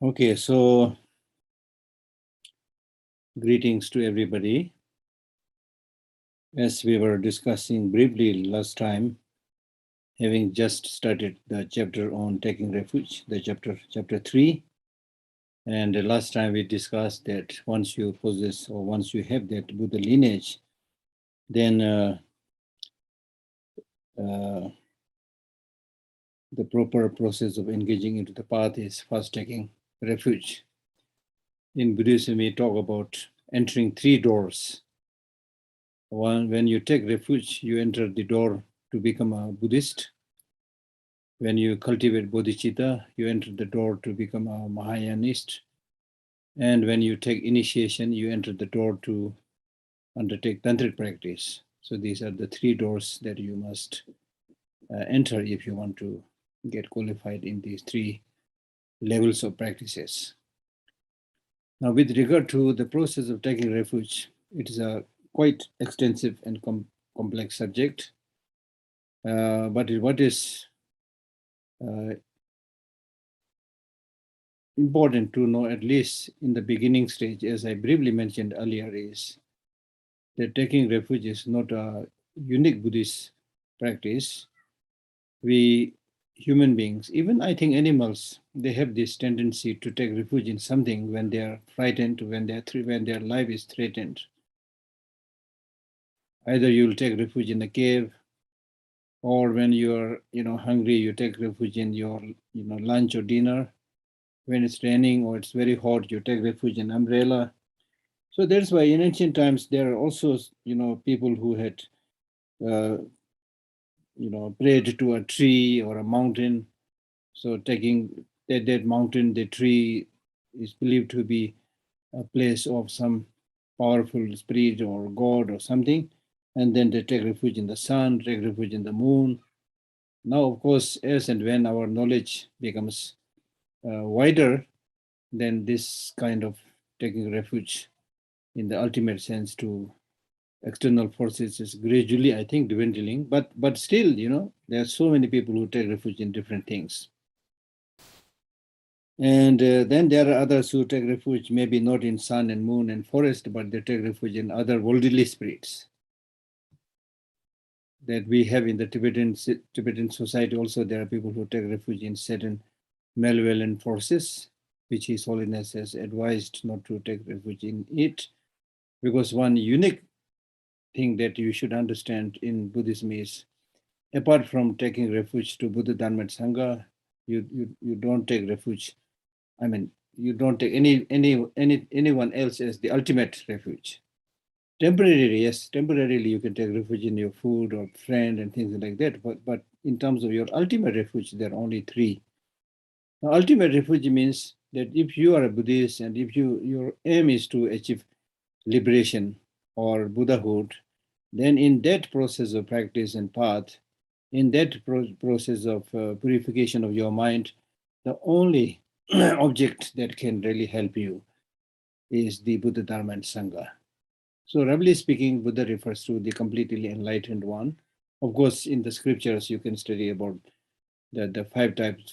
Okay, so greetings to everybody. As we were discussing briefly last time, having just started the chapter on taking refuge, the chapter 3, and the last time we discussed that once you possess or once you have that Buddha lineage, then the proper process of engaging into the path is first taking refuge. In Buddhism, we talk about entering 3 doors. One, when you take refuge, you enter the door to become a Buddhist. When you cultivate bodhicitta, you enter the door to become a Mahayanist. And when you take initiation, you enter the door to undertake tantric practice. So these are the 3 doors that you must enter if you want to get qualified in these 3 levels of practices. Now, with regard to the process of taking refuge, it is a quite extensive and complex subject. But what is important to know, at least in the beginning stage, as I briefly mentioned earlier, is that taking refuge is not a unique Buddhist practice. We human beings, even I think animals, they have this tendency to take refuge in something when they are frightened, when their life is threatened. Either you'll take refuge in a cave, or when you're hungry, you take refuge in your lunch or dinner. When it's raining or it's very hot, you take refuge in umbrella. So that's why in ancient times there are also people who had prayed to a tree or a mountain. So taking that mountain, the tree is believed to be a place of some powerful spirit or God or something. And then they take refuge in the sun, take refuge in the moon. Now, of course, as and when our knowledge becomes wider, then this kind of taking refuge in the ultimate sense to external forces is gradually, I think, dwindling. But still, there are so many people who take refuge in different things. And then there are others who take refuge, maybe not in sun and moon and forest, but they take refuge in other worldly spirits that we have in the Tibetan society. Also, there are people who take refuge in certain malevolent forces, which His Holiness has advised not to take refuge in it, because one unique thing that you should understand in Buddhism is, apart from taking refuge to Buddha, Dharma, and Sangha, you don't take refuge. I mean, you don't take anyone else as the ultimate refuge. Temporarily, yes, temporarily you can take refuge in your food or friend and things like that. But in terms of your ultimate refuge, there are only 3. Now, ultimate refuge means that if you are a Buddhist and if your aim is to achieve liberation or Buddhahood, then in that process of practice and path, in that process of purification of your mind, the only object that can really help you is the Buddha, Dharma, and Sangha. So, roughly speaking, Buddha refers to the completely enlightened one. Of course, in the scriptures, you can study about the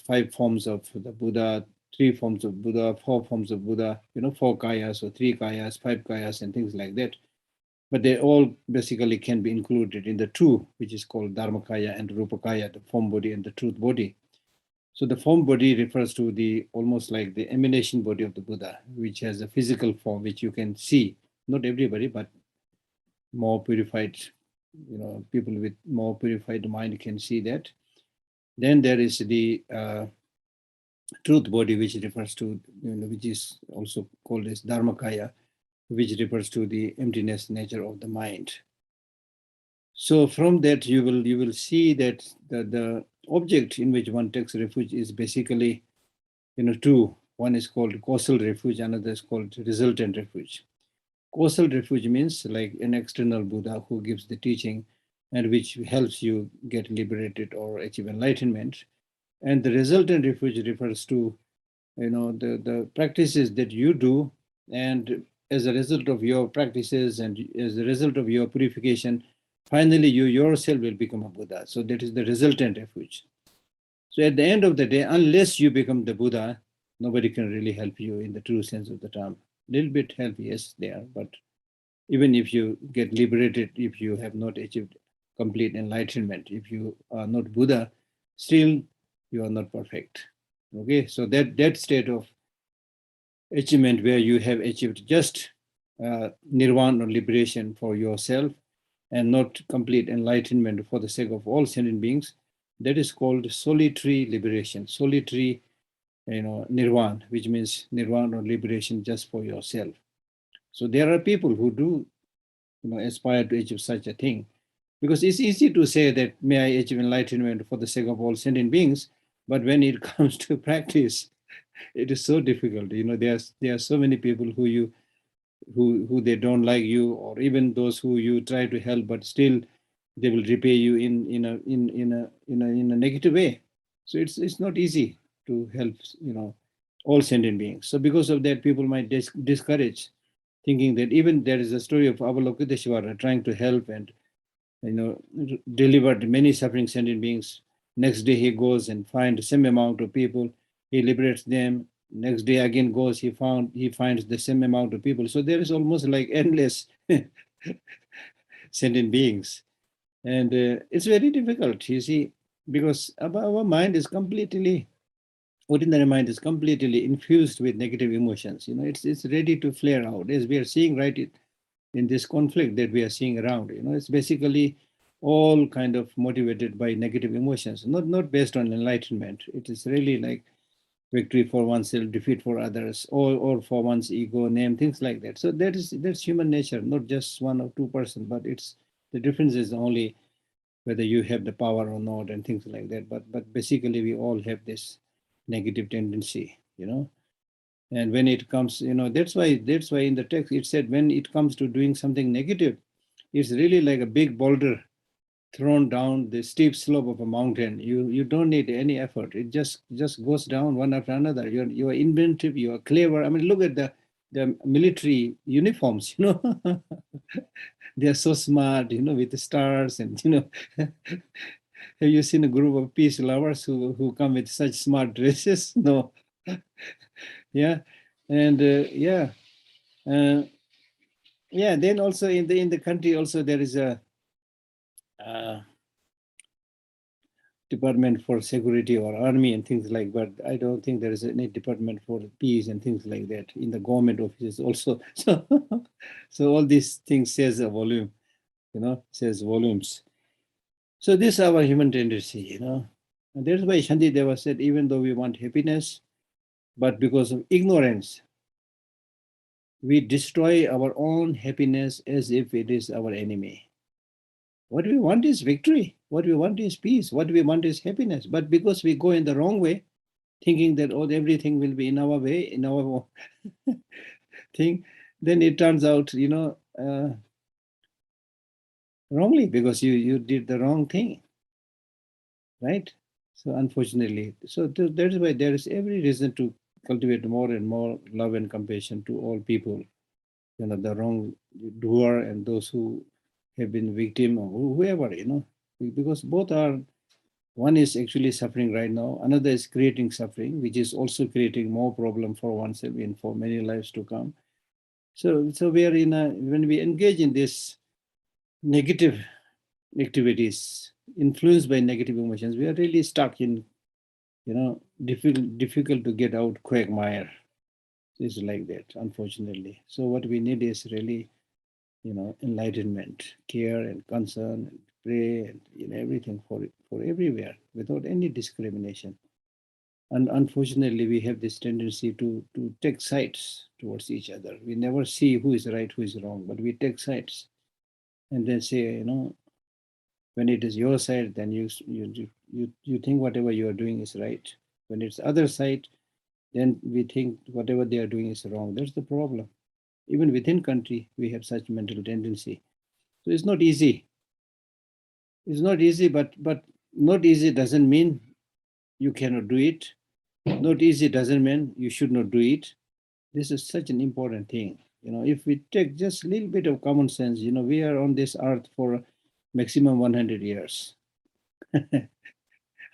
5 forms of the Buddha, 3 forms of Buddha, 4 forms of Buddha, 4 kayas or 3 kayas, 5 kayas, and things like that. But they all basically can be included in the 2, which is called Dharmakaya and Rupakaya, the form body and the truth body. So the form body refers to the almost like the emanation body of the Buddha, which has a physical form, which you can see. Not everybody, but more purified, people with more purified mind can see that. Then there is the truth body, which refers to, which is also called as Dharmakaya, which refers to the emptiness nature of the mind. So from that, you will see that the object in which one takes refuge is basically, 2. One is called causal refuge, another is called resultant refuge. Causal refuge means like an external Buddha who gives the teaching and which helps you get liberated or achieve enlightenment. And the resultant refuge refers to, the practices that you do, and as a result of your practices and as a result of your purification, finally you yourself will become a Buddha. So that is the resultant refuge. So at the end of the day, unless you become the Buddha, Nobody can really help you in the true sense of the term. Little bit help, yes, there, but even if you get liberated, if you have not achieved complete enlightenment, if you are not Buddha, still you are not perfect. Okay, so that state of achievement where you have achieved just nirvana or liberation for yourself and not complete enlightenment for the sake of all sentient beings, that is called solitary liberation, solitary, nirvana, which means nirvana or liberation just for yourself. So there are people who do, aspire to achieve such a thing, because it's easy to say that may I achieve enlightenment for the sake of all sentient beings, but when it comes to practice, it is so difficult. There are so many people who they don't like you, or even those who you try to help, but still they will repay you in a negative way. So it's not easy to help all sentient beings. So because of that, people might discourage, thinking that even there is a story of Avalokiteshvara trying to help and delivered many suffering sentient beings. Next day he goes and finds the same amount of people, he liberates them. Next day again goes, he finds the same amount of people. So there is almost like endless sentient beings. And it's very difficult, you see, because our mind is completely, ordinary mind is completely infused with negative emotions. It's ready to flare out, as we are seeing right in this conflict that we are seeing around. It's basically all kind of motivated by negative emotions, not based on enlightenment. It is really like victory for oneself, defeat for others, or for one's ego, name, things like that. So that's human nature, not just 1 or 2%, but it's the difference is only whether you have the power or not and things like that. But basically we all have this negative tendency. And when it comes, that's why in the text it said, when it comes to doing something negative, it's really like a big boulder thrown down the steep slope of a mountain. You don't need any effort. It just goes down one after another. You are inventive, you are clever. I mean, look at the military uniforms, they are so smart, with the stars and have you seen a group of peace lovers who come with such smart dresses? No. Yeah. And then also in the country also there is a department for security or army and things like, but I don't think there is any department for peace and things like that in the government offices also. So all these things says a volume, says volumes. So this is our human tendency, and that's why Shantideva said, even though we want happiness, but because of ignorance, we destroy our own happiness as if it is our enemy. What we want is victory. What we want is peace. What we want is happiness. But because we go in the wrong way, thinking that everything will be in our way, in our thing, then it turns out, wrongly, because you did the wrong thing, right? So unfortunately, that is why there is every reason to cultivate more and more love and compassion to all people, the wrong doer and those who have been victim or whoever, because both are, one is actually suffering right now, another is creating suffering, which is also creating more problem for oneself and for many lives to come. So we are when we engage in this negative activities, influenced by negative emotions, we are really stuck in, difficult to get out quagmire. It's like that, unfortunately. So what we need is really, enlightenment, care and concern, and pray, and everything for everywhere, without any discrimination. And unfortunately, we have this tendency to take sides towards each other. We never see who is right, who is wrong, but we take sides, and then say, when it is your side, then you think whatever you are doing is right. When it's other side, then we think whatever they are doing is wrong. That's the problem. Even within country, we have such mental tendency. So it's not easy. It's not easy, but not easy doesn't mean you cannot do it. Not easy doesn't mean you should not do it. This is such an important thing. If we take just a little bit of common sense, we are on this earth for maximum 100 years,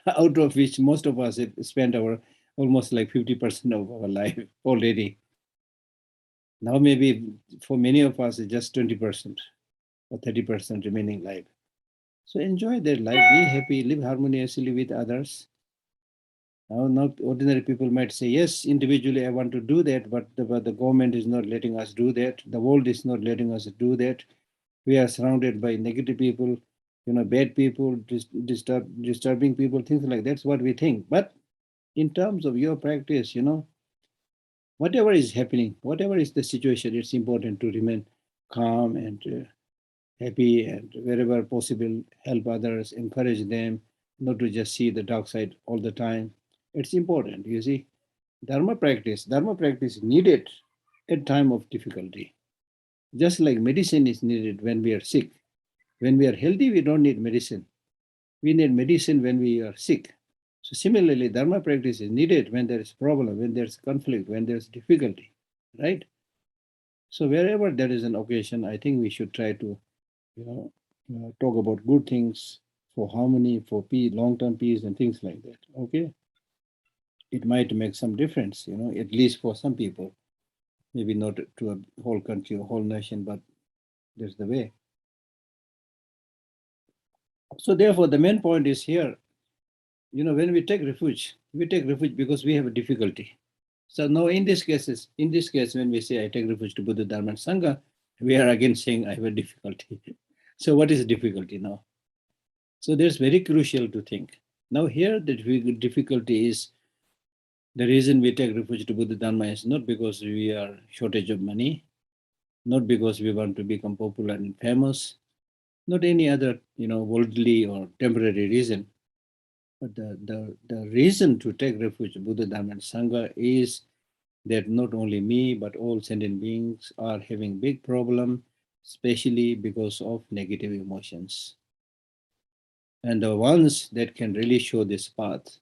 out of which most of us have spent our almost like 50% of our life already. Now maybe for many of us, it's just 20% or 30% remaining life. So enjoy their life, be happy, live harmoniously with others. Now ordinary people might say, yes, individually I want to do that, but the government is not letting us do that. The world is not letting us do that. We are surrounded by negative people, bad people, disturbing people, things like that's what we think. But in terms of your practice, whatever is happening, whatever is the situation, it's important to remain calm and happy, and wherever possible, help others, encourage them, not to just see the dark side all the time. It's important, you see. Dharma practice is needed at time of difficulty. Just like medicine is needed when we are sick. When we are healthy, we don't need medicine. We need medicine when we are sick. So similarly, Dharma practice is needed when there is problem, when there's conflict, when there's difficulty, right? So wherever there is an occasion, I think we should try to, talk about good things for harmony, for peace, long-term peace, and things like that. Okay, it might make some difference, at least for some people. Maybe not to a whole country or whole nation, but that's the way. So therefore, the main point is here, when we take refuge because we have a difficulty. So now in this case, when we say I take refuge to Buddha, Dharma, and Sangha, we are again saying I have a difficulty. So what is difficulty now? So that's very crucial to think. Now here the difficulty is the reason we take refuge to Buddha Dharma is not because we are shortage of money, not because we want to become popular and famous, not any other worldly or temporary reason. But the reason to take refuge in Buddha Dharma and Sangha is that not only me, but all sentient beings are having big problem, especially because of negative emotions. And the ones that can really show this path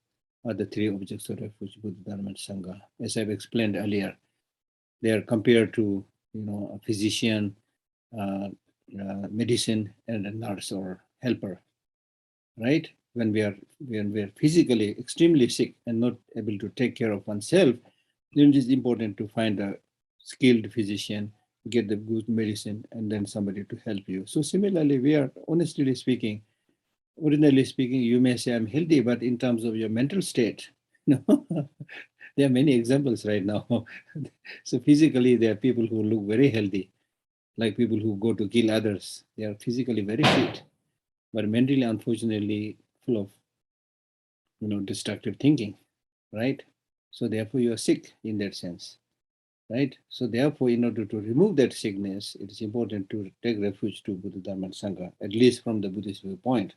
are the three objects of refuge, Buddha, Dharma, and Sangha. As I've explained earlier, they are compared to, a physician, medicine, and a nurse or helper, right? When we are physically extremely sick and not able to take care of oneself, then it is important to find a skilled physician, get the good medicine, and then somebody to help you. So similarly, we are honestly speaking, ordinarily speaking, you may say I'm healthy, but in terms of your mental state, there are many examples right now. So physically, there are people who look very healthy, like people who go to kill others. They are physically very fit, but mentally, unfortunately, full of destructive thinking, right? So therefore, you are sick in that sense, right? So therefore, in order to remove that sickness, it is important to take refuge to Buddha, Dharma, and Sangha, at least from the Buddhist viewpoint.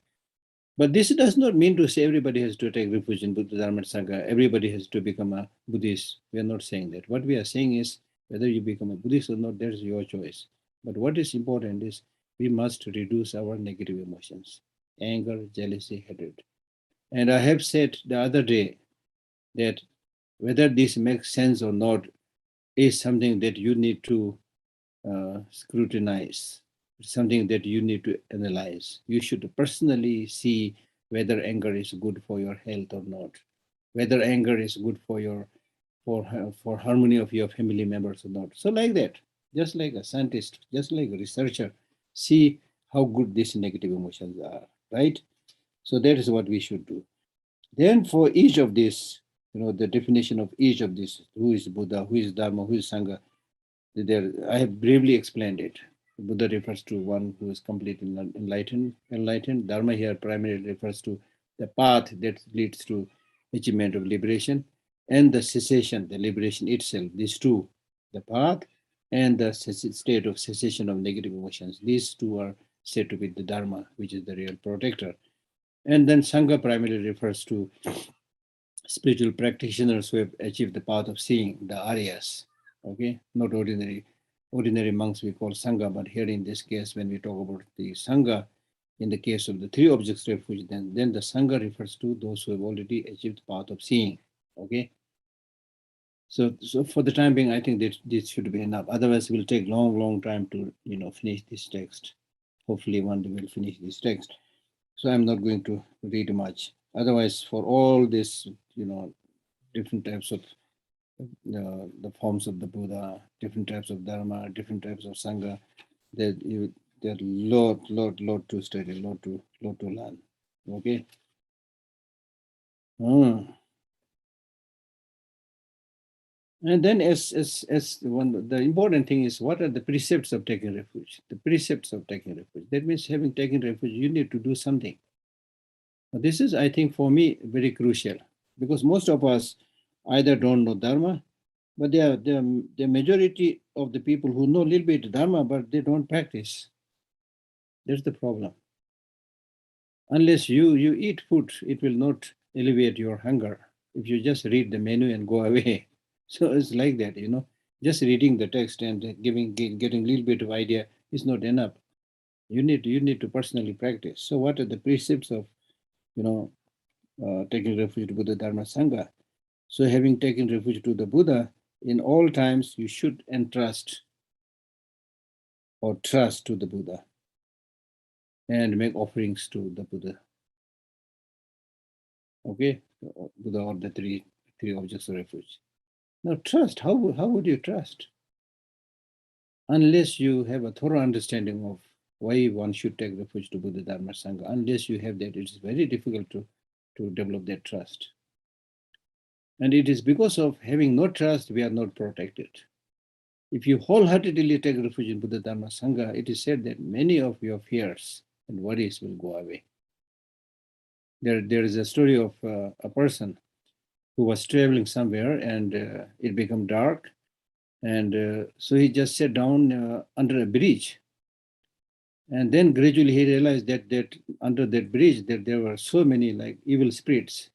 But this does not mean to say everybody has to take refuge in Buddha, Dharma, and Sangha. Everybody has to become a Buddhist. We are not saying that. What we are saying is whether you become a Buddhist or not, that's your choice. But what is important is we must reduce our negative emotions, anger, jealousy, hatred. And I have said the other day that whether this makes sense or not is something that you need to scrutinize. It's something that you need to analyze. You should personally see whether anger is good for your health or not, whether anger is good for harmony of your family members or not. So like that, just like a scientist, just like a researcher, see how good these negative emotions are, right? So that is what we should do. Then for each of these, the definition of each of these, who is Buddha, who is Dharma, who is Sangha, there I have briefly explained it. Buddha refers to one who is completely enlightened. Dharma here primarily refers to the path that leads to achievement of liberation, and the cessation, the liberation itself. These two, the path and the state of cessation of negative emotions. These two are said to be the Dharma, which is the real protector. And then Sangha primarily refers to spiritual practitioners who have achieved the path of seeing, the Aryas, okay, not ordinary monks we call Sangha, but here in this case, when we talk about the Sangha, in the case of the three objects refuge, then the Sangha refers to those who have already achieved the path of seeing, okay. So for the time being, I think that this should be enough. Otherwise, it will take long time to finish this text. Hopefully, one day we'll finish this text. So I'm not going to read much. Otherwise, for all this, different types of the forms of the Buddha, different types of Dharma, different types of Sangha. There's lot to study, lot to learn. Okay. And then the important thing is, what are the precepts of taking refuge? The precepts of taking refuge. That means, having taken refuge, you need to do something. This is, I think, for me, very crucial, because most of us either don't know Dharma, but the majority of the people who know a little bit Dharma, but they don't practice. That's the problem. Unless you eat food, it will not alleviate your hunger. If you just read the menu and go away. So it's like that, just reading the text and getting a little bit of idea is not enough. You need to personally practice. So what are the precepts of, taking refuge to Buddha, Dharma, Sangha? So having taken refuge to the Buddha, in all times you should entrust or trust to the Buddha and make offerings to the Buddha. Okay, Buddha or the three objects of refuge. Now trust, how would you trust? Unless you have a thorough understanding of why one should take refuge to Buddha, Dharma, Sangha, unless you have that, it's very difficult to develop that trust. And it is because of having no trust, we are not protected. If you wholeheartedly take refuge in Buddha, Dharma, Sangha, it is said that many of your fears and worries will go away. There is a story of a person who was traveling somewhere, and it became dark, and so he just sat down under a bridge. And then gradually he realized that under that bridge that there were so many like evil spirits.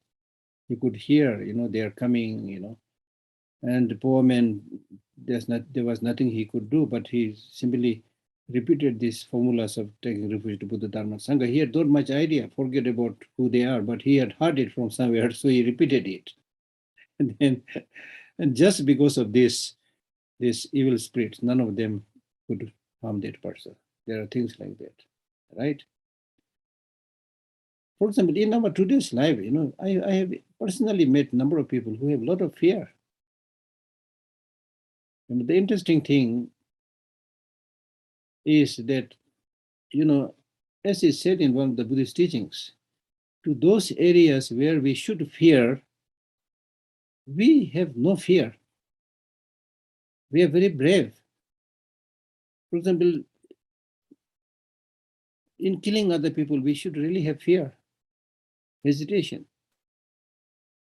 He could hear, they are coming, and the poor man, there was nothing he could do, but he simply repeated these formulas of taking refuge to Buddha, Dharma, Sangha. He had not much idea, forget about who they are, but he had heard it from somewhere, so he repeated it. And just because of this evil spirits, none of them could harm that person. There are things like that, right? For example, in our today's life, I have personally met a number of people who have a lot of fear. And the interesting thing is that, as is said in one of the Buddhist teachings, to those areas where we should fear, we have no fear. We are very brave. For example, in killing other people, we should really have fear, hesitation.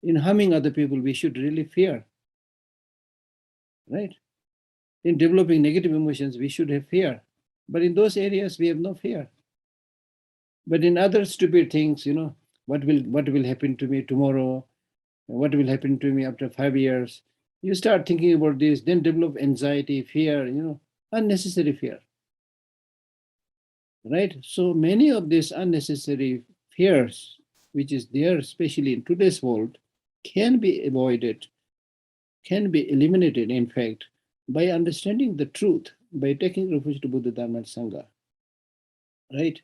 In harming other people, we should really fear, right? In developing negative emotions, we should have fear. But in those areas, we have no fear. But in other stupid things, what will happen to me tomorrow? What will happen to me after 5 years? You start thinking about this, then develop anxiety, fear, unnecessary fear. Right? So many of these unnecessary fears, which is there, especially in today's world, can be avoided, can be eliminated, in fact, by understanding the truth, by taking refuge to Buddha, Dharma, and Sangha. Right?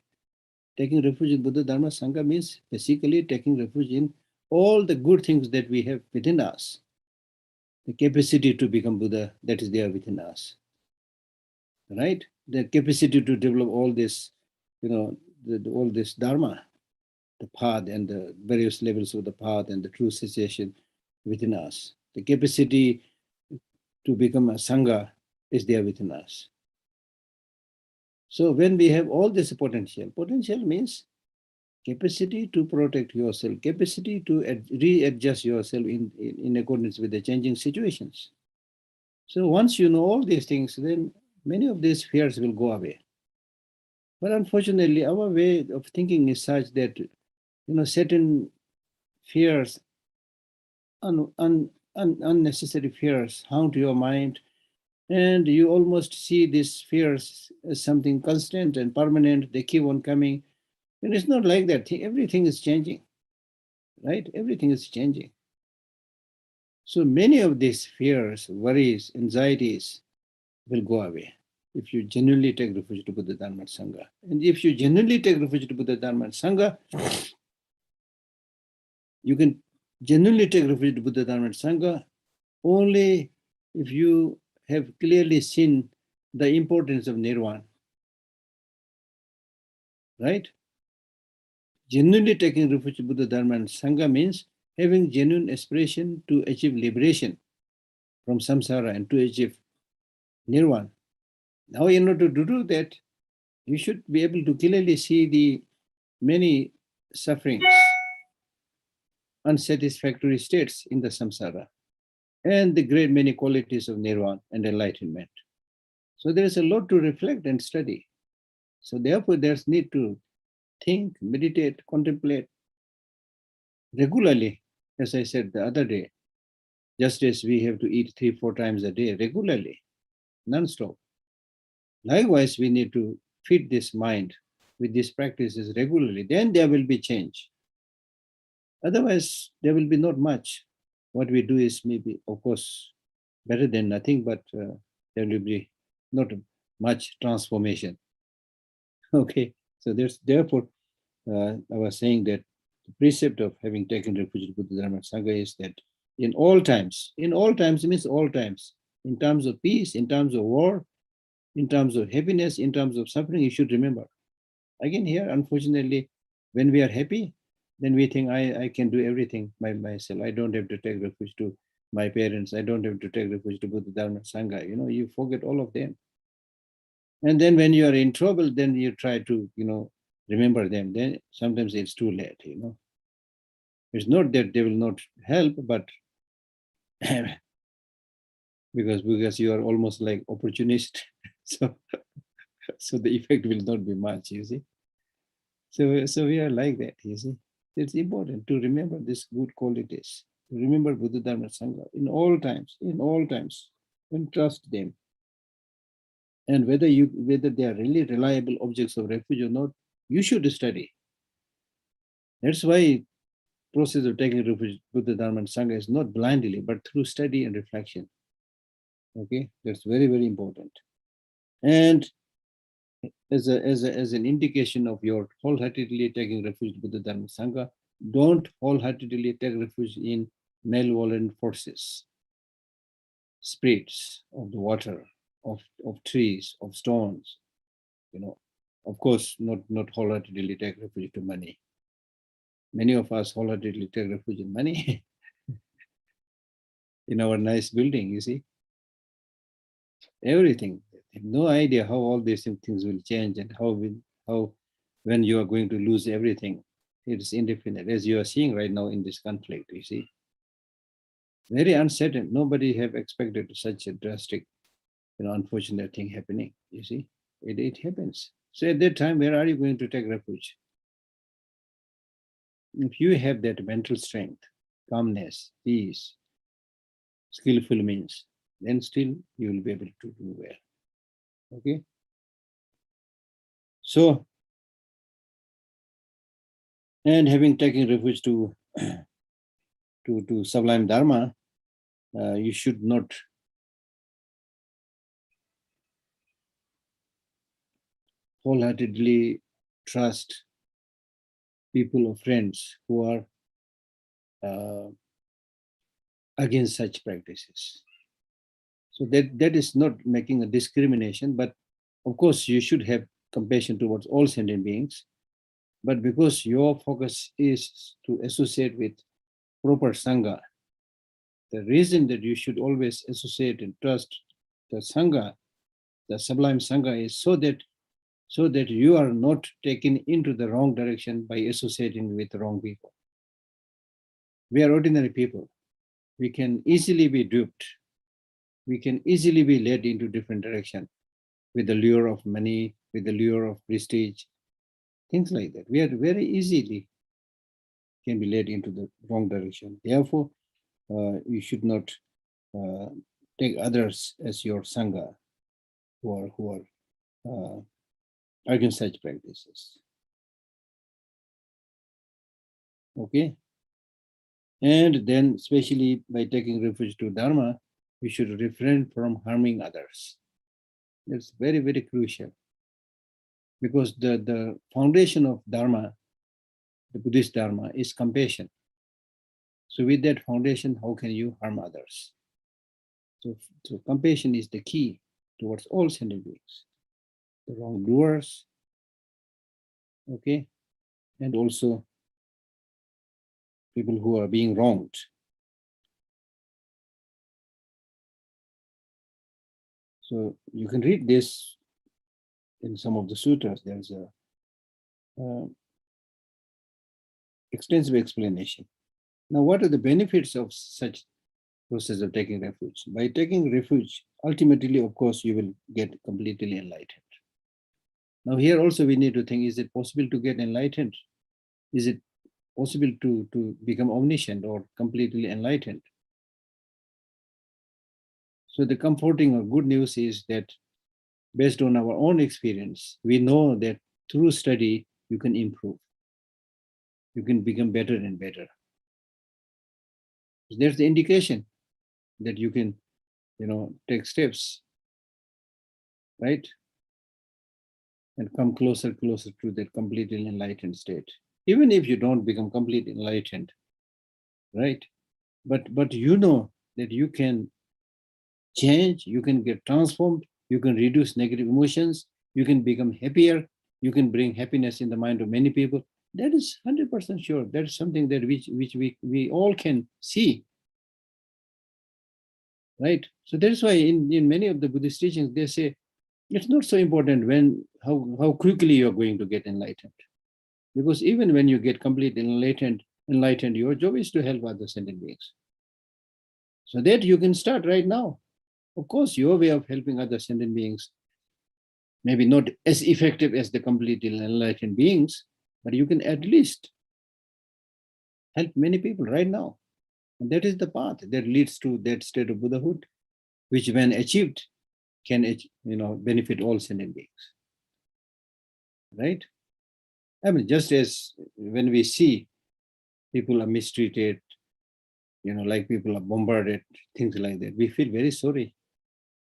Taking refuge in Buddha, Dharma, Sangha means basically taking refuge in all the good things that we have within us. The capacity to become Buddha, that is there within us. Right? The capacity to develop all this, all this Dharma, the path and the various levels of the path and the true cessation within us. The capacity to become a Sangha is there within us. So when we have all this potential means capacity to protect yourself, capacity to readjust yourself in accordance with the changing situations. So once you know all these things, then many of these fears will go away. But unfortunately, our way of thinking is such that, certain fears, unnecessary fears haunt your mind, and you almost see these fears as something constant and permanent. They keep on coming. And it's not like that. Everything is changing, right? Everything is changing. So many of these fears, worries, anxieties will go away if you genuinely take refuge to Buddha, Dharma, and Sangha. And if you genuinely take refuge to Buddha, Dharma, and Sangha, you can genuinely take refuge in Buddha, Dharma, and Sangha only if you have clearly seen the importance of nirvana, right? Genuinely taking refuge in Buddha, Dharma, and Sangha means having genuine aspiration to achieve liberation from samsara and to achieve nirvana. Now, in order to do that, you should be able to clearly see the many sufferings, unsatisfactory states in the samsara, and the great many qualities of nirvana and enlightenment. So there is a lot to reflect and study. So therefore, there's need to think, meditate, contemplate regularly, as I said the other day, just as we have to eat 3-4 times a day regularly, non-stop. Likewise, we need to feed this mind with these practices regularly. Then there will be change. Otherwise, there will be not much. What we do is maybe, of course, better than nothing, but there will be not much transformation. Okay, so therefore, I was saying that the precept of having taken refuge in Buddha, Dharma, and Sangha is that in all times means all times, in terms of peace, in terms of war, in terms of happiness, in terms of suffering, you should remember. Again, here, unfortunately, when we are happy, then we think I can do everything by myself. I don't have to take refuge to my parents. I don't have to take refuge to Buddha, Dharma, Sangha. You forget all of them. And then when you are in trouble, then you try to, remember them. Then sometimes it's too late, It's not that they will not help, but because you are almost like opportunist. So the effect will not be much, you see. So we are like that, you see. It's important to remember these good qualities, to remember Buddha, Dharma, Sangha in all times, and trust them. And whether they are really reliable objects of refuge or not, you should study. That's why process of taking refuge, Buddha, Dharma, and Sangha is not blindly, but through study and reflection. Okay, that's very, very important. And as an indication of your wholeheartedly taking refuge in Buddha, Dharma, Sangha, don't wholeheartedly take refuge in malevolent forces, spirits of the water, of trees, of stones. Of course, not wholeheartedly take refuge to money. Many of us wholeheartedly take refuge in money in our nice building, you see. Everything. No idea how all these things will change and how when you are going to lose everything. It is indefinite, as you are seeing right now in this conflict, you see. Very uncertain. Nobody have expected such a drastic, unfortunate thing happening, you see. It happens. So at that time, where are you going to take refuge? If you have that mental strength, calmness, peace, skillful means, then still you will be able to do well. Okay. So, and having taken refuge to sublime Dharma, you should not wholeheartedly trust people or friends who are against such practices. So that is not making a discrimination, but of course you should have compassion towards all sentient beings. But because your focus is to associate with proper Sangha, the reason that you should always associate and trust the Sangha, the sublime Sangha, is so that you are not taken into the wrong direction by associating with the wrong people. We are ordinary people. We can easily be duped. We can easily be led into different direction with the lure of money, with the lure of prestige, things like that. We are very easily can be led into the wrong direction. Therefore, you should not take others as your Sangha who are against such practices. Okay? And then, especially by taking refuge to Dharma, we should refrain from harming others. That's very, very crucial. Because the foundation of Dharma, the Buddhist Dharma, is compassion. So with that foundation, how can you harm others? So compassion is the key towards all sentient beings, the wrongdoers, okay, and also people who are being wronged. So you can read this in some of the sutras. There's a extensive explanation. Now, what are the benefits of such process of taking refuge? By taking refuge, ultimately, of course, you will get completely enlightened. Now, here also we need to think, is it possible to get enlightened? Is it possible to become omniscient or completely enlightened? So the comforting or good news is that based on our own experience, we know that through study, you can improve. You can become better and better. There's the indication that you can, take steps, right? And come closer to that completely enlightened state. Even if you don't become completely enlightened, right? But you know that you can change, you can get transformed, you can reduce negative emotions, you can become happier, you can bring happiness in the mind of many people. That is 100% sure. That is something that which we all can see, right? So that is why in many of the Buddhist teachings, they say it's not so important how quickly you're going to get enlightened. Because even when you get completely enlightened, your job is to help other sentient beings. So that you can start right now. Of course, your way of helping other sentient beings maybe not as effective as the completely enlightened beings, but you can at least help many people right now. And that is the path that leads to that state of Buddhahood, which when achieved can benefit all sentient beings. Right? I mean, just as when we see people are mistreated, like people are bombarded, things like that, we feel very sorry,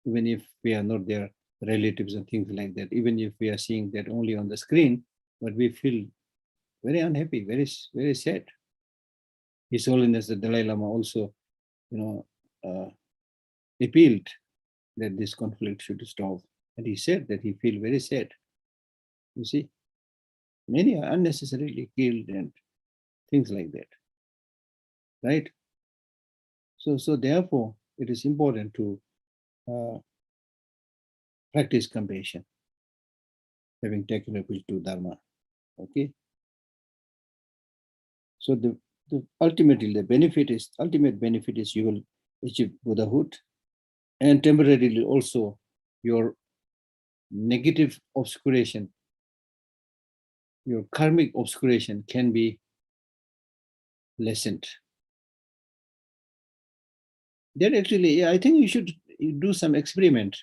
even if we are not their relatives and things like that, even if we are seeing that only on the screen, but we feel very unhappy, very, very sad. His Holiness the Dalai Lama also, appealed that this conflict should stop. And he said that he feel very sad. You see, many are unnecessarily killed and things like that, right? So therefore, it is important to practice compassion, having taken refuge to Dharma. Okay. So the ultimate benefit is you will achieve Buddhahood, and temporarily also your negative obscuration, your karmic obscuration can be lessened. Then actually, I think you should do some experiment.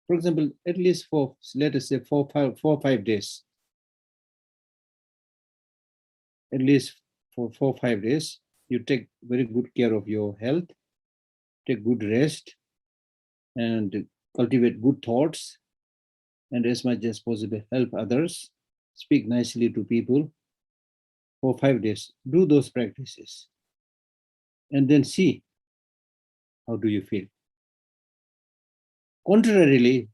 For example, at least for, let us say, 4-5 days. At least for 4-5 days, you take very good care of your health, take good rest, and cultivate good thoughts, and as much as possible help others, speak nicely to people for 5 days. Do those practices, and then see how do you feel. Contrarily,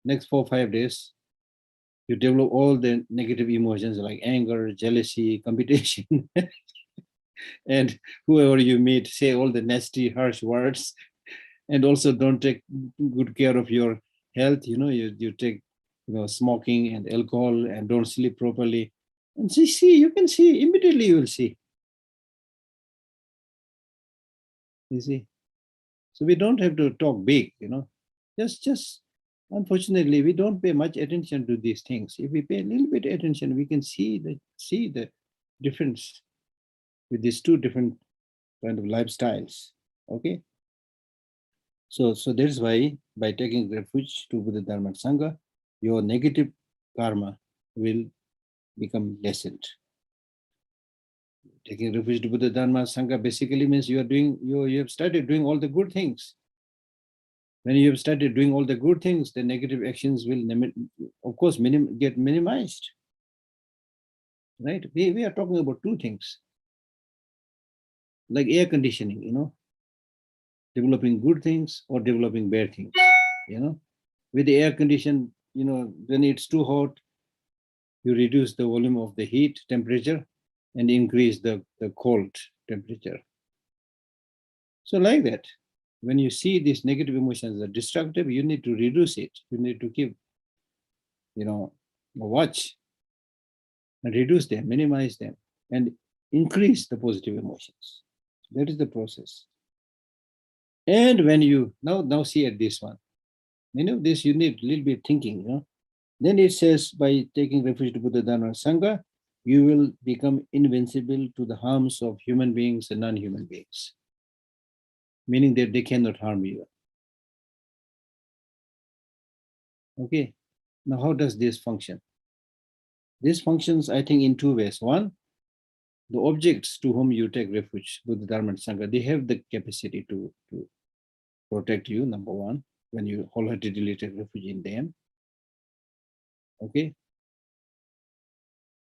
next 4-5 days, you develop all the negative emotions like anger, jealousy, competition, and whoever you meet say all the nasty, harsh words, and also don't take good care of your health. You take smoking and alcohol and don't sleep properly, and you can see immediately. You will see. You see. So we don't have to talk big. Just unfortunately we don't pay much attention to these things. If we pay a little bit attention, we can see the difference with these two different kind of lifestyles. Okay. So that is why by taking refuge to Buddha Dharma and Sangha, your negative karma will become lessened. Taking refuge to Buddha Dharma and Sangha basically means you have started doing all the good things. When you have started doing all the good things, the negative actions will, of course, get minimized. Right? We are talking about two things. like air conditioning, developing good things or developing bad things, with the air condition, when it's too hot, you reduce the volume of the heat temperature and increase the cold temperature. So like that, when you see these negative emotions are destructive, you need to reduce it. You need to keep, watch and reduce them, minimize them, and increase the positive emotions. That is the process. And when you now see at this one, this you need a little bit thinking, Then it says, by taking refuge to Buddha, Dharma, and Sangha, you will become invincible to the harms of human beings and non-human beings, meaning that they cannot harm you. Okay, now how does this function? This functions, I think, in two ways. One, the objects to whom you take refuge, Buddha, Dharma, and Sangha, they have the capacity to protect you, number one, when you wholeheartedly take refuge in them. Okay.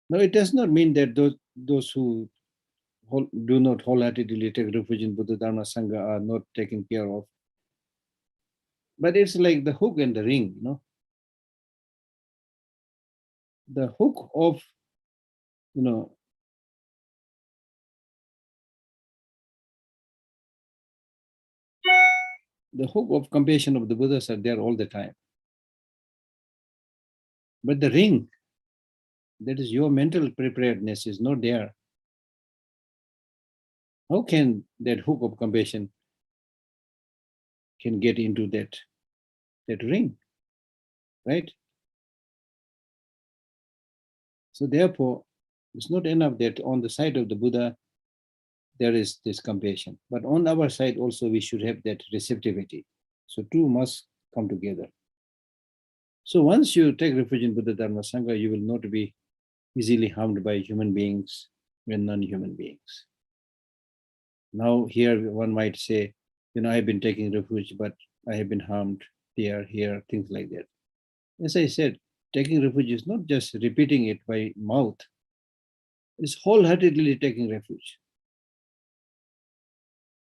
Now, it does not mean that those who do not wholeheartedly take refuge in Buddha, Dharma, Sangha are not taken care of. But it's like the hook and the ring, The hook of, the hook of compassion of the Buddhas are there all the time. But the ring, that is your mental preparedness, is not there. How can that hook of compassion can get into that ring, right? So therefore, it's not enough that on the side of the Buddha, there is this compassion. But on our side also, we should have that receptivity. So two must come together. So once you take refuge in Buddha, Dharma, Sangha, you will not be easily harmed by human beings and non-human beings. Now here one might say, I've been taking refuge, but I have been harmed there, here, things like that. As I said, taking refuge is not just repeating it by mouth. It's wholeheartedly taking refuge.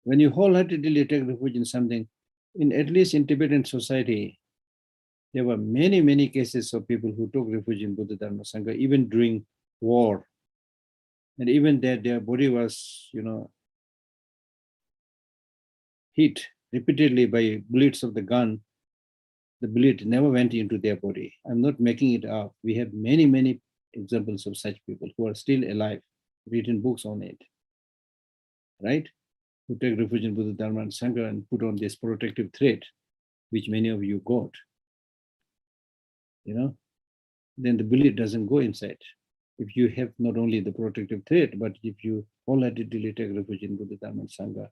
When you wholeheartedly take refuge in something, at least in Tibetan society, there were many, many cases of people who took refuge in Buddha, Dharma, Sangha, even during war. And even that their body was, hit repeatedly by bullets of the gun. The bullet never went into their body. I'm not making it up. We have many, many examples of such people who are still alive, written books on it, right? Who take refuge in Buddha, Dharma, and Sangha and put on this protective thread, which many of you got, then the bullet doesn't go inside. If you have not only the protective thread, but if you wholeheartedly take refuge in Buddha, Dharma, and Sangha.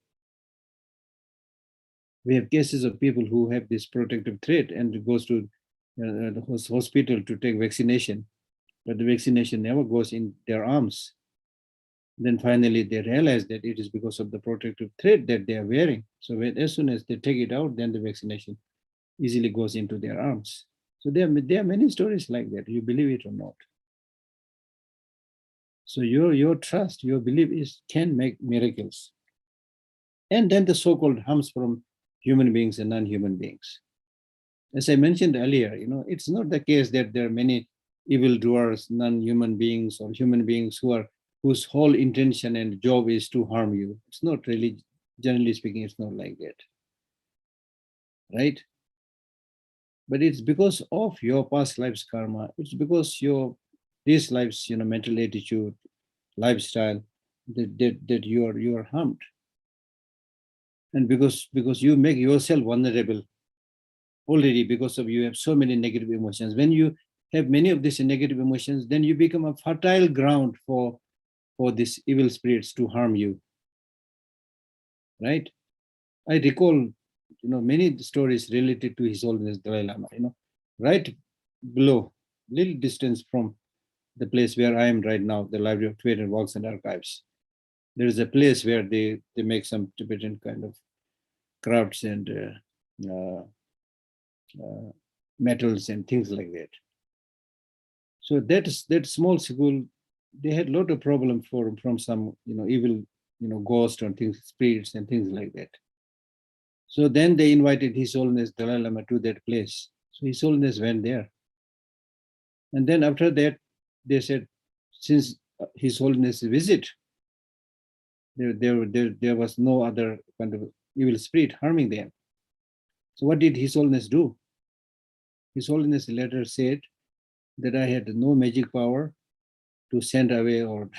We have cases of people who have this protective thread and goes to the hospital to take vaccination, but the vaccination never goes in their arms. Then finally they realize that it is because of the protective thread that they are wearing. So as soon as they take it out, then the vaccination easily goes into their arms. So there are many stories like that, you believe it or not. So your trust, your belief can make miracles. And then the so-called harms from human beings and non-human beings. As I mentioned earlier, it's not the case that there are many evildoers, non-human beings or human beings whose whole intention and job is to harm you. It's not really, generally speaking, it's not like that, right? But it's because of your past lives karma. It's because this life's mental attitude, lifestyle that you are harmed, and because you make yourself vulnerable already because of you have so many negative emotions. When you have many of these negative emotions, then you become a fertile ground for these evil spirits to harm you, right? I recall, many stories related to His Holiness Dalai Lama. Right below, little distance from the place where I am right now, the Library of Tibetan Works and Archives. There is a place where they make some Tibetan kind of crafts and metals and things like that. So that small school, they had a lot of problems from some evil ghosts or things, spirits and things like that. So then they invited His Holiness Dalai Lama to that place. So His Holiness went there. And then after that, they said, since His Holiness visit, there was no other kind of evil spirit harming them. So what did His Holiness do? His Holiness later said that I had no magic power to send away or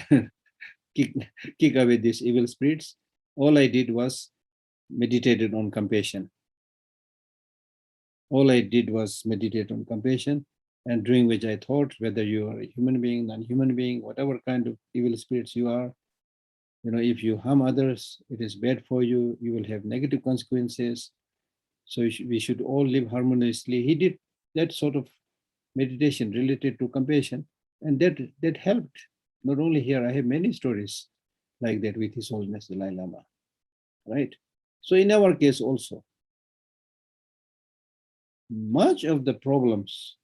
kick away these evil spirits. All I did was meditated on compassion. All I did was meditate on compassion, and during which I thought, whether you are a human being, non-human being, whatever kind of evil spirits you are, if you harm others, it is bad for you, you will have negative consequences. So we should all live harmoniously. He did that sort of meditation related to compassion, and that helped. Not only here, I have many stories like that with His Holiness Dalai Lama, right? So in our case also, much of the problems,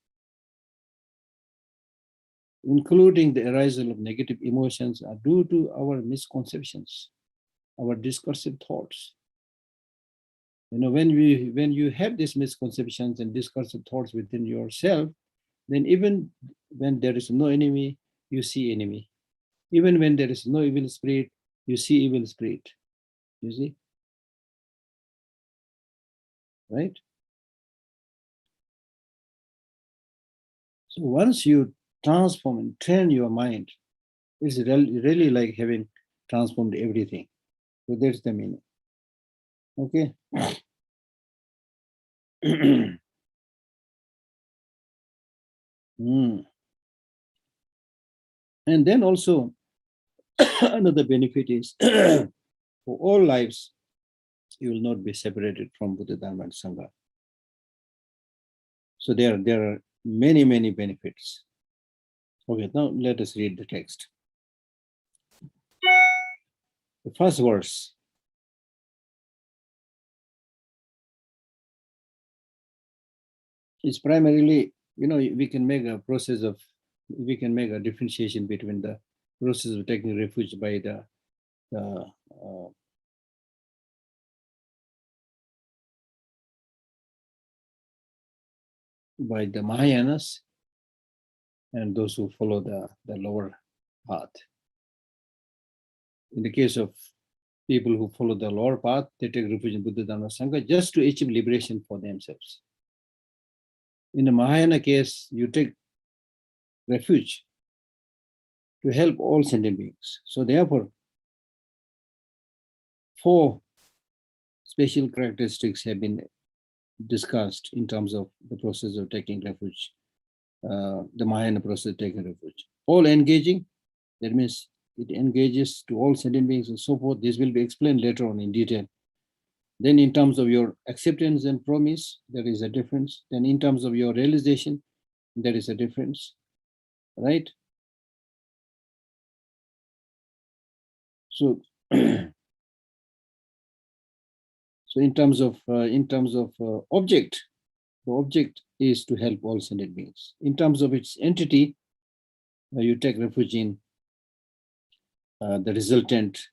including the arisal of negative emotions, are due to our misconceptions, our discursive thoughts. When you have these misconceptions and discursive thoughts within yourself, then even when there is no enemy, you see enemy. Even when there is no evil spirit, you see evil spirit. You see? Right? So once you transform and train your mind, it's really like having transformed everything. So that's the meaning. Okay? And then also, another benefit is for all lives, you will not be separated from Buddha, Dharma, and Sangha. So there are many, many benefits. Okay, now let us read the text. The first verse. Is primarily, we can make a differentiation between the process of taking refuge by the Mahayanas and those who follow the lower path. In the case of people who follow the lower path, they take refuge in Buddha, Dharma, Sangha just to achieve liberation for themselves. In the Mahayana case, you take refuge to help all sentient beings. So therefore, 4 special characteristics have been discussed in terms of the process of taking refuge, the Mahayana process of taking refuge. All engaging, that means it engages to all sentient beings and so forth. This will be explained later on in detail. Then in terms of your acceptance and promise, there is a difference. Then in terms of your realization, there is a difference, right? So, so in terms of object, the object is to help all sentient beings. In terms of its entity, you take refuge in the resultant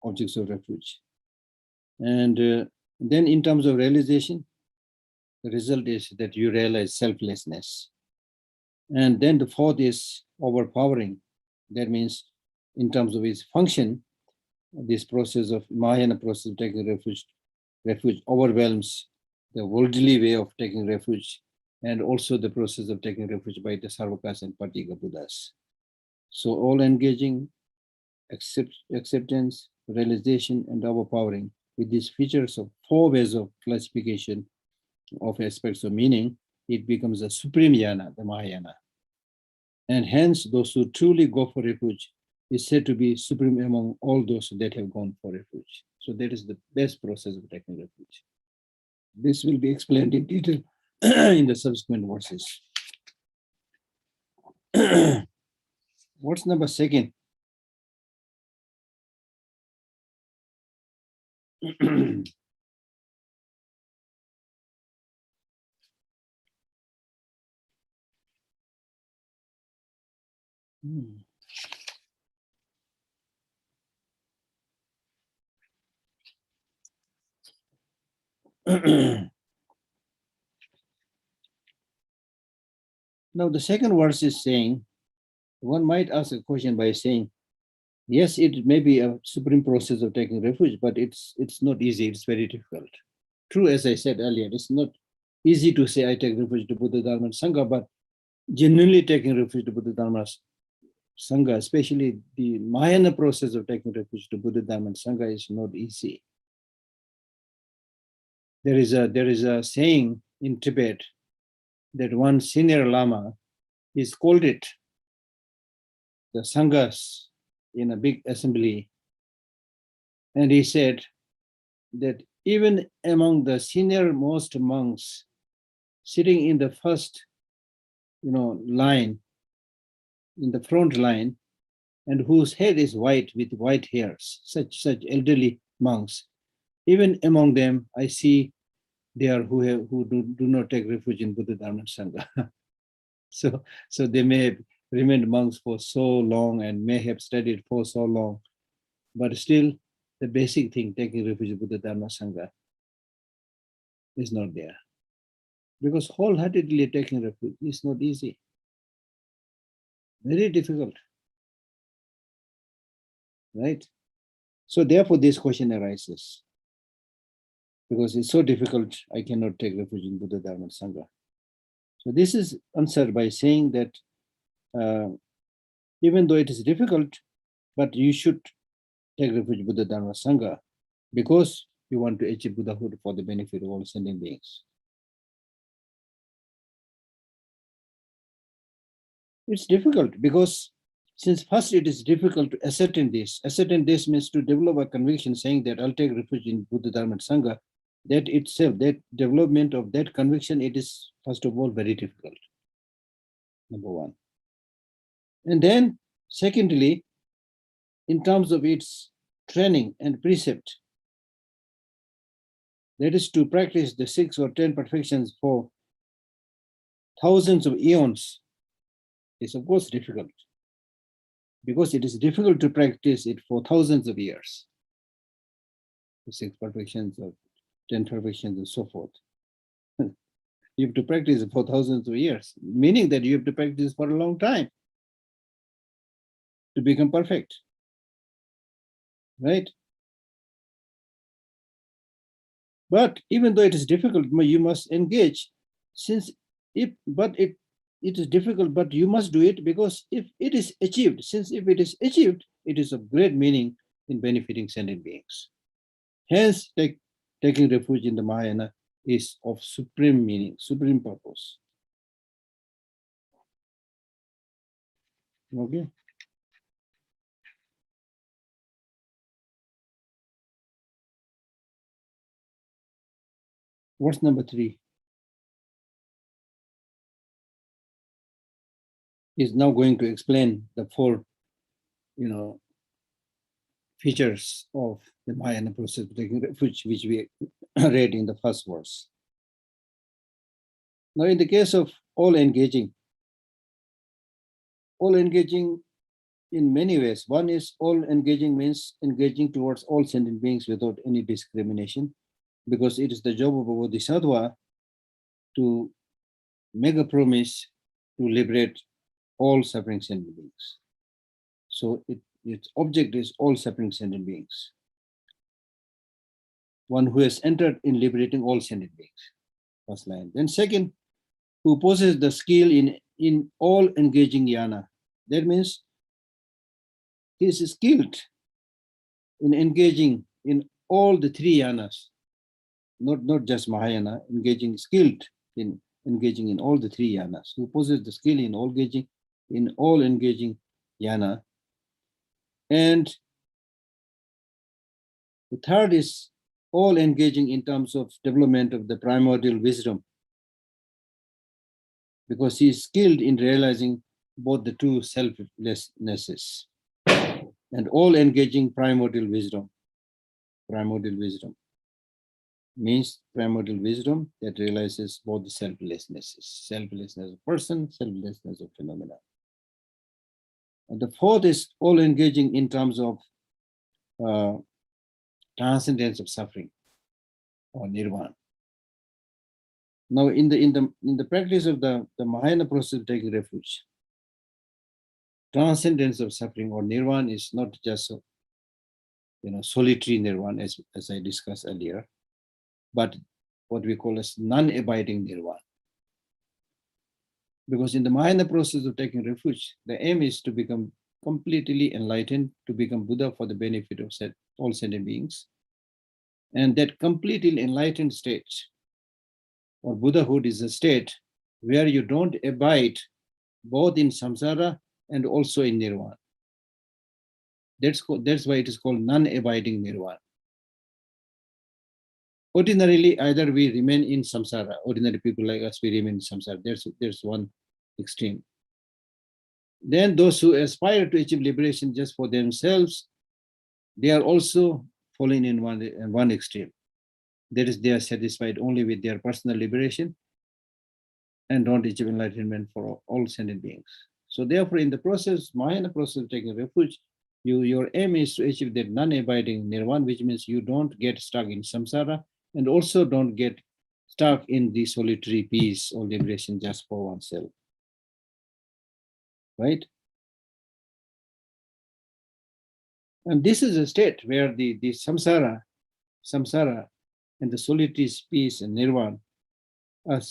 objects of refuge. And then in terms of realization, the result is that you realize selflessness. And then the 4th is overpowering. That means in terms of its function, this process of Mahayana process of taking refuge overwhelms the worldly way of taking refuge, and also the process of taking refuge by the Sarvakas and Patigha Buddhas. So all engaging, acceptance, realization, and overpowering with these features of 4 ways of classification of aspects of meaning, it becomes a supreme yana, the Mahayana. And hence, those who truly go for refuge is said to be supreme among all those that have gone for refuge. So that is the best process of taking refuge. This will be explained in detail in the subsequent verses. What's number 2nd? Now, the second verse is saying, one might ask a question by saying, yes, it may be a supreme process of taking refuge, but it's not easy, it's very difficult. True, as I said earlier, it's not easy to say I take refuge to Buddha, Dharma, and Sangha, but genuinely taking refuge to Buddha, Dharma, Sangha, especially the Mahayana process of taking refuge to Buddha, Dharma, and Sangha is not easy. There is a saying in Tibet that one senior Lama is scolded the Sanghas in a big assembly, and he said that even among the senior most monks sitting in the first line, in the front line, and whose head is white with white hairs, such elderly monks, even among them I see there who do not take refuge in Buddha, Dharma, and Sangha. so they may have remained monks for so long and may have studied for so long, but still the basic thing, taking refuge in Buddha, Dharma, Sangha, is not there. Because wholeheartedly taking refuge is not easy. Very difficult. Right? So therefore this question arises. Because it's so difficult, I cannot take refuge in Buddha, Dharma, and Sangha. So this is answered by saying that even though it is difficult, but you should take refuge in Buddha, Dharma, Sangha, because you want to achieve Buddhahood for the benefit of all sentient beings. It's difficult because since first it is difficult to ascertain this means to develop a conviction saying that I'll take refuge in Buddha, Dharma, and Sangha. That itself, that development of that conviction, it is first of all very difficult, number one. And then secondly, in terms of its training and precept, that is to practice the 6 or 10 perfections for thousands of eons, is of course difficult, because it is difficult to practice it for thousands of years. The 6 perfections or 10 perfections and so forth. You have to practice it for thousands of years, meaning that you have to practice for a long time to become perfect. Right? But even though it is difficult, you must engage. It is difficult, but you must do it, because if it is achieved, it is of great meaning in benefiting sentient beings. Hence, taking refuge in the Mahayana is of supreme meaning, supreme purpose. Okay. Verse number 3 is now going to explain the 4, features of the Mahayana process of taking refuge, which we read in the first verse. Now, in the case of all engaging in many ways. One is all engaging means engaging towards all sentient beings without any discrimination, because it is the job of a bodhisattva to make a promise to liberate all suffering sentient beings. So its object is all suffering sentient beings. One who has entered in liberating all sentient beings. First line. Then second, who possesses the skill in all engaging jnana. That means he is skilled in engaging in all the 3 jnanas, not just Mahayana, skilled in engaging in all the 3 jnanas, who possesses the skill in all engaging jnana. And the third is all engaging in terms of development of the primordial wisdom, because he is skilled in realizing both the 2 selflessnesses, and all engaging primordial wisdom. Primordial wisdom means primordial wisdom that realizes both the selflessness of person, selflessness of phenomena. And the fourth is all engaging in terms of transcendence of suffering, or nirvana. Now, in the practice of the Mahayana process of taking refuge, transcendence of suffering or nirvana is not just solitary nirvana, as I discussed earlier, but what we call as non-abiding nirvana. Because in the Mahayana process of taking refuge, the aim is to become completely enlightened, to become Buddha for the benefit of all sentient beings. And that completely enlightened state or Buddhahood is a state where you don't abide both in samsara and also in nirvana. That's why it is called non-abiding nirvana. Ordinarily, either we remain in samsara, ordinary people like us, we remain in samsara. There's one extreme. Then those who aspire to achieve liberation just for themselves, they are also falling in one extreme. That is, they are satisfied only with their personal liberation and don't achieve enlightenment for all sentient beings. So therefore, in the process, Mahayana process of taking refuge, your aim is to achieve that non-abiding nirvana, which means you don't get stuck in samsara and also don't get stuck in the solitary peace or liberation just for oneself. Right? And this is a state where the samsara and the solitary peace and nirvana are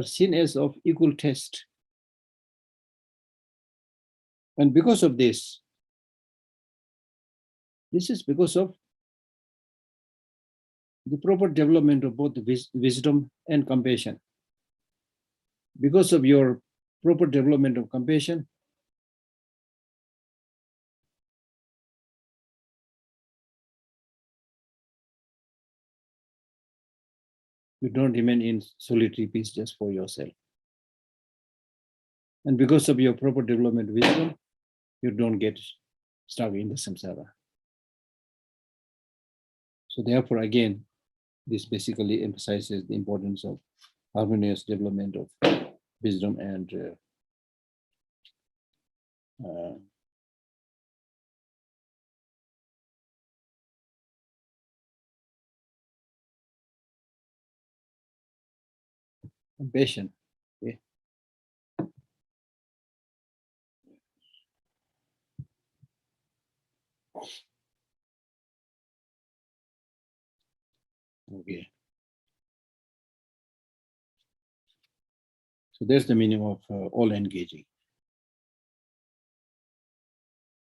seen as of equal test. And because of this is because of the proper development of both wisdom and compassion. Because of your proper development of compassion, you don't remain in solitary peace just for yourself. And because of your proper development of wisdom, you don't get stuck in the samsara. So therefore, again, this basically emphasizes the importance of harmonious development of wisdom and compassion. Okay. Okay. So that's the meaning of all engaging.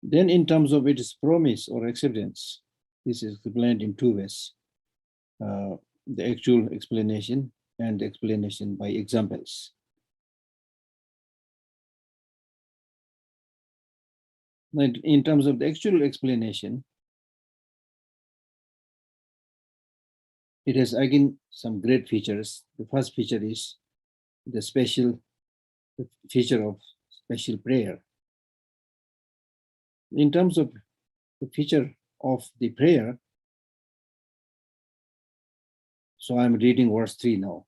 Then in terms of its promise or acceptance, this is explained in two ways. The actual explanation and the explanation by examples. Now, in terms of the actual explanation, it has again some great features. The first feature is the feature of special prayer. In terms of the feature of the prayer, so I'm reading verse 3 now.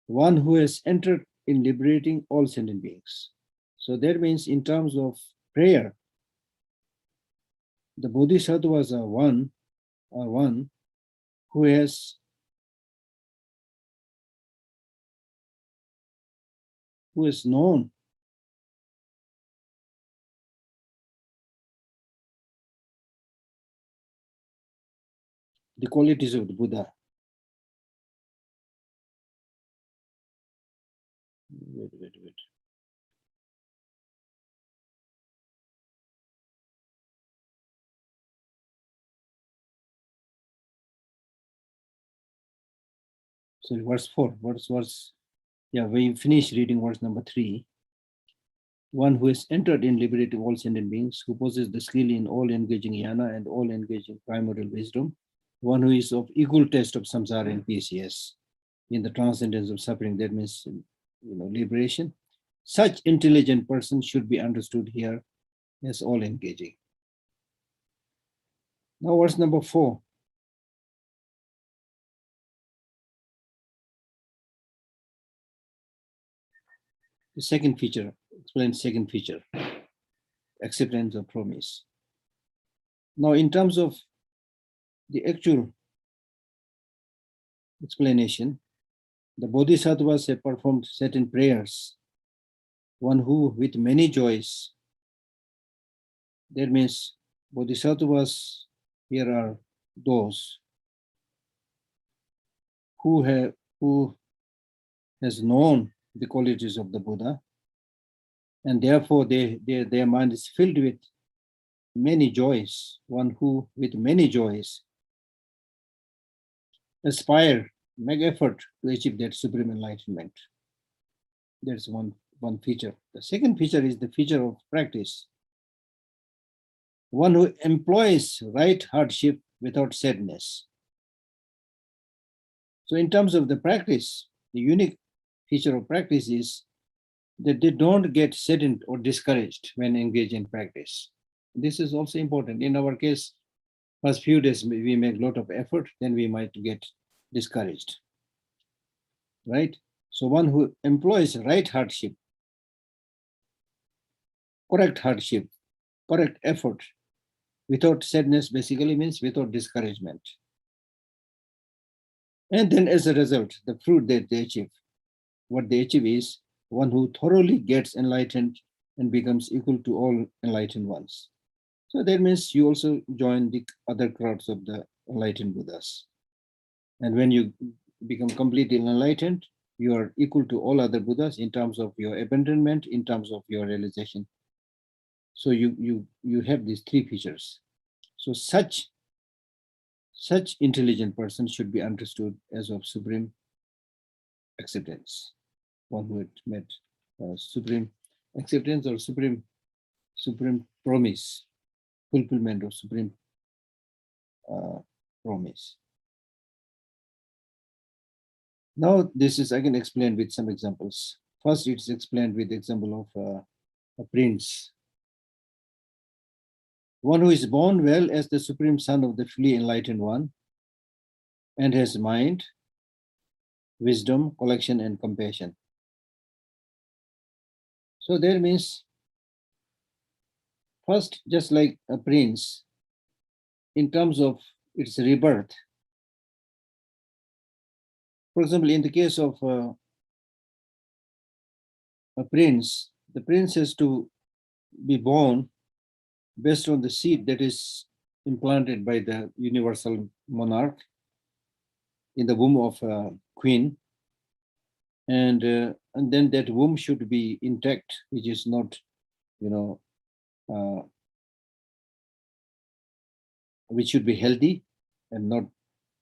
One who has entered in liberating all sentient beings. So that means in terms of prayer, the Bodhisattvas are one who has known the qualities of the Buddha. Wait. So verse 4, we finish reading verse number 3. One who has entered in liberating all sentient beings, who possesses the skill in all engaging jnana and all engaging primordial wisdom, one who is of equal test of samsara and peace, yes, in the transcendence of suffering, that means liberation. Such intelligent person should be understood here as all engaging. Now verse number 4. The second feature, explains second feature, acceptance of promise. Now in terms of the actual explanation, The bodhisattvas have performed certain prayers. One who with many joys, that means bodhisattvas here are those who has known the qualities of the Buddha, and therefore their mind is filled with many joys. One who with many joys aspire, make effort to achieve that supreme enlightenment. That's one feature. The second feature is the feature of practice. One who employs right hardship without sadness. So in terms of the practice, the unique feature of practice is that they don't get saddened or discouraged when engaged in practice. This is also important. In our case, first few days we make a lot of effort, then we might get discouraged, right? So one who employs right hardship, correct effort, without sadness basically means without discouragement. And then as a result, the fruit that they achieve, what they achieve is one who thoroughly gets enlightened and becomes equal to all enlightened ones. So that means you also join the other crowds of the enlightened Buddhas. And when you become completely enlightened, you are equal to all other Buddhas in terms of your abandonment, in terms of your realization. So you have these three features. So such intelligent person should be understood as of supreme acceptance. One who had met supreme acceptance or supreme promise, fulfillment of supreme promise. Now this is, I can explain with some examples. First, it's explained with the example of a prince. One who is born well as the supreme son of the fully enlightened one and has mind, wisdom, collection, and compassion. So that means, first, just like a prince, in terms of its rebirth. For example, in the case of a prince, the prince has to be born based on the seed that is implanted by the universal monarch in the womb of a queen, and then that womb should be intact, which is not, which should be healthy and not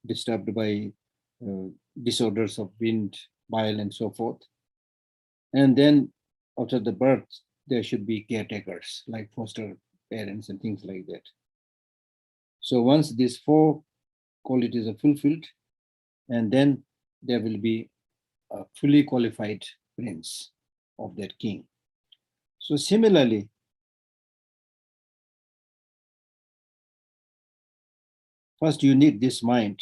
disturbed by disorders of wind, bile, and so forth. And then after the birth, there should be caretakers like foster parents and things like that. So once these four qualities are fulfilled, and then there will be a fully qualified prince of that king. So similarly, first you need this mind.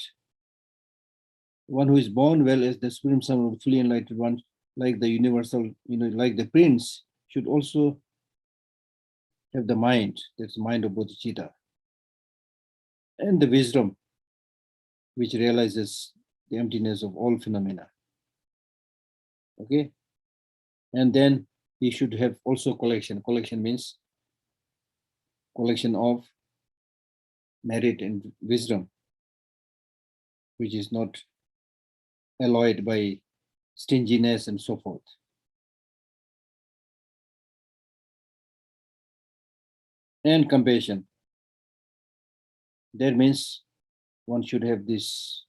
One who is born well as the supreme son of the fully enlightened one, like the universal, like the prince, should also have the mind, that's the mind of bodhicitta, and the wisdom, which realizes the emptiness of all phenomena. Okay? And then he should have also collection. Collection means collection of merit and wisdom, which is not alloyed by stinginess and so forth. And compassion. That means one should have this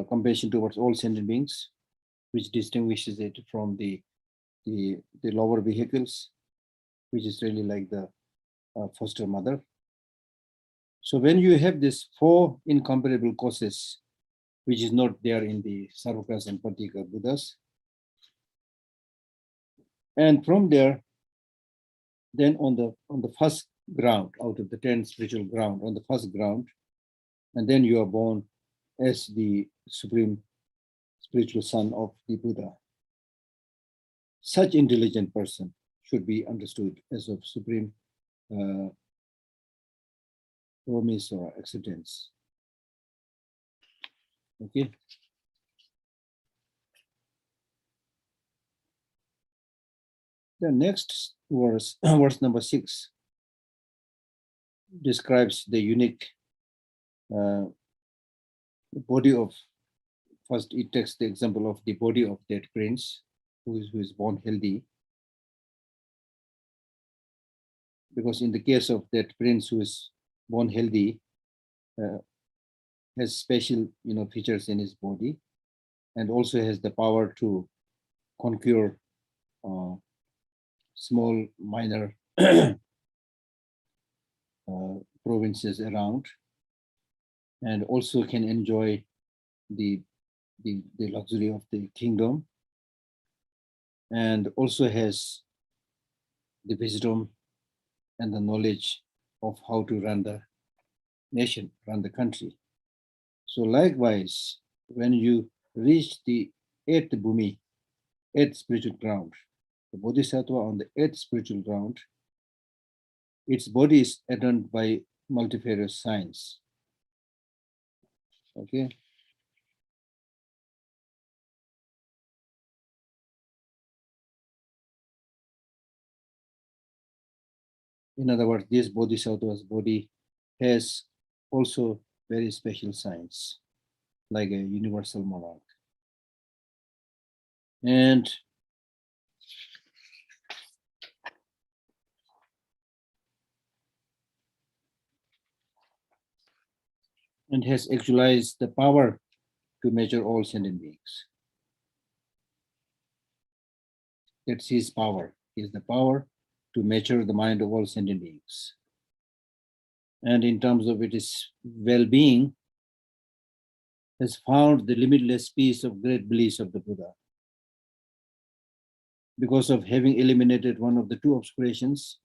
compassion towards all sentient beings, which distinguishes it from the lower vehicles, which is really like the foster mother. So when you have these four incomparable causes, which is not there in the Sarvakas and Patika Buddhas, and from there, then on the first ground, out of the 10 spiritual ground, on the first ground, and then you are born as the supreme spiritual son of the Buddha. Such intelligent person should be understood as of supreme promise or acceptance. Okay. The next verse, verse number 6, describes the unique body of, first it takes the example of the body of that prince who is born healthy. Because in the case of that prince who is born healthy, has special features in his body, and also has the power to conquer small minor provinces around, and also can enjoy the luxury of the kingdom, and also has the wisdom and the knowledge of how to run the nation, run the country. So likewise, when you reach the eighth bhumi, eighth spiritual ground, the bodhisattva on the eighth spiritual ground, its body is adorned by multifarious signs. Okay. In other words, this bodhisattva's body has also very special signs, like a universal monarch. And has actualized the power to measure all sentient beings. That's his power. Is the power to measure the mind of all sentient beings. And in terms of its well-being, has found the limitless peace of great bliss of the Buddha. Because of having eliminated one of the two obscurations,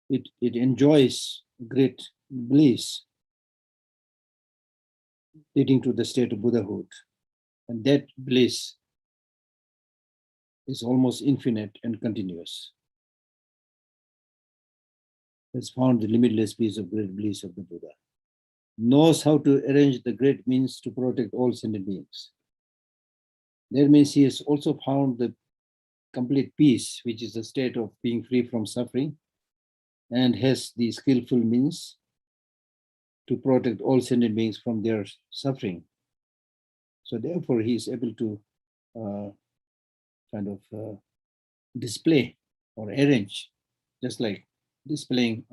it enjoys great bliss, leading to the state of Buddhahood. And that bliss is almost infinite and continuous. Has found the limitless peace of great bliss of the Buddha. Knows how to arrange the great means to protect all sentient beings. That means he has also found the complete peace, which is the state of being free from suffering, and has the skillful means to protect all sentient beings from their suffering. So therefore, he is able to display or arrange, just like displaying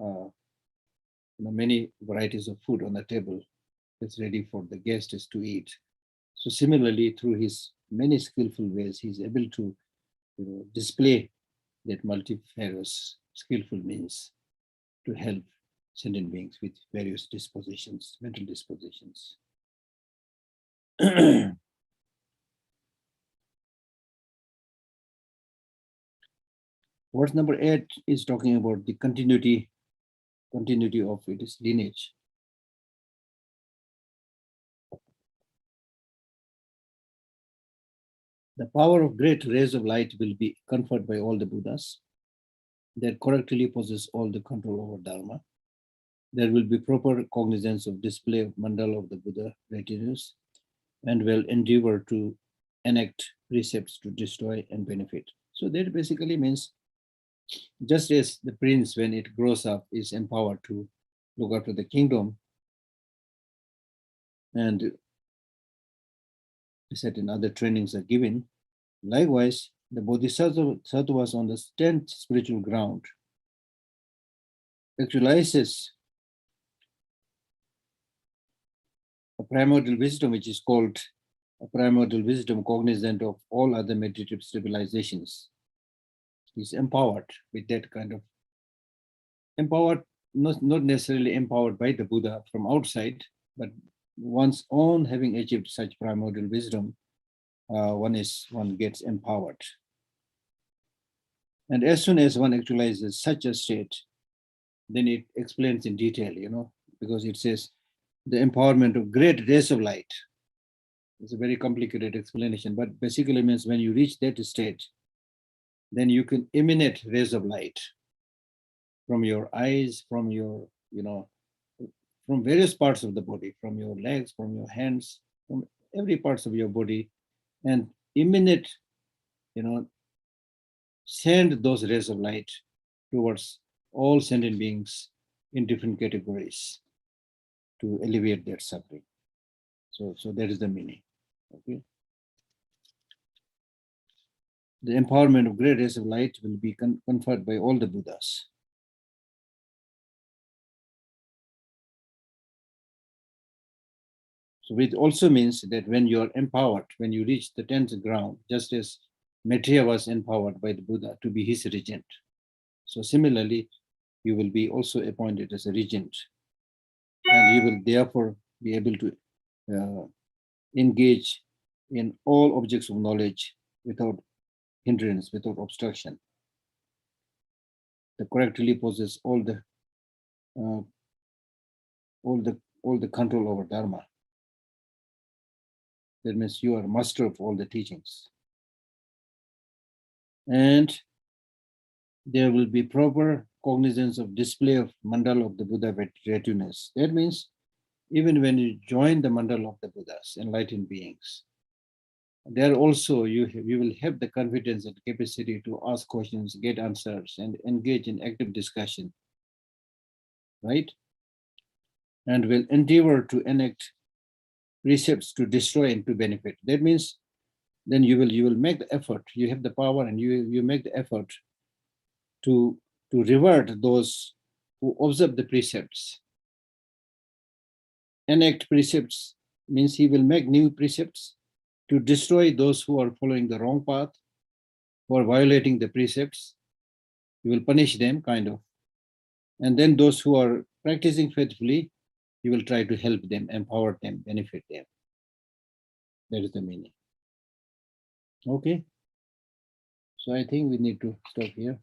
many varieties of food on the table that's ready for the guests to eat. So similarly, through his many skillful ways, he's able to display that multifarious skillful means to help sentient beings with various dispositions, mental dispositions. Verse number 8 is talking about the continuity of its lineage. The power of great rays of light will be conferred by all the Buddhas that correctly possess all the control over Dharma. There will be proper cognizance of display of mandala of the Buddha retinues, and will endeavor to enact precepts to destroy and benefit. So that basically means, just as the prince, when it grows up, is empowered to look after the kingdom, and certain other trainings are given, likewise, the bodhisattvas on the 10th spiritual ground actualizes a primordial wisdom, which is called a primordial wisdom cognizant of all other meditative civilizations. He's empowered with that kind of empowered, not necessarily empowered by the Buddha from outside, but one's own having achieved such primordial wisdom, one gets empowered. And as soon as one actualizes such a state, then it explains in detail, because it says the empowerment of great rays of light. It's a very complicated explanation, but basically means when you reach that state, then you can emanate rays of light from your eyes, from your, from various parts of the body, from your legs, from your hands, from every parts of your body, and emanate, send those rays of light towards all sentient beings in different categories to alleviate their suffering. So that is the meaning. Okay. The empowerment of great rays of light will be conferred by all the Buddhas. So it also means that when you are empowered, when you reach the 10th ground, just as Maitreya was empowered by the Buddha to be his regent. So similarly, you will be also appointed as a regent, and you will therefore be able to engage in all objects of knowledge without hindrance, without obstruction. To correctly possess all the control over Dharma. That means you are master of all the teachings. And there will be proper cognizance of display of mandala of the Buddha readiness. That means even when you join the mandala of the Buddhas, enlightened beings, there also you will have the confidence and capacity to ask questions, get answers, and engage in active discussion, right? And will endeavor to enact precepts to destroy and to benefit. That means then you will make the effort. You have the power, and you make the effort to revert those who observe the precepts. Enact precepts means he will make new precepts to destroy those who are following the wrong path, who are violating the precepts. He will punish them, kind of. And then those who are practicing faithfully, he will try to help them, empower them, benefit them. That is the meaning. Okay. So I think we need to stop here.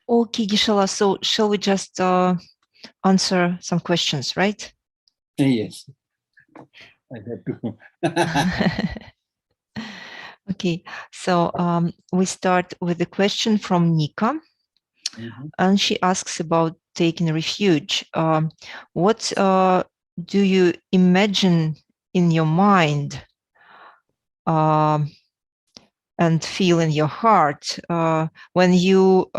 Okay, Geshe-la, so shall we just answer some questions, right? Yes. I have to. Okay, so we start with a question from Nika, and she asks about taking refuge. What do you imagine in your mind and feel in your heart when you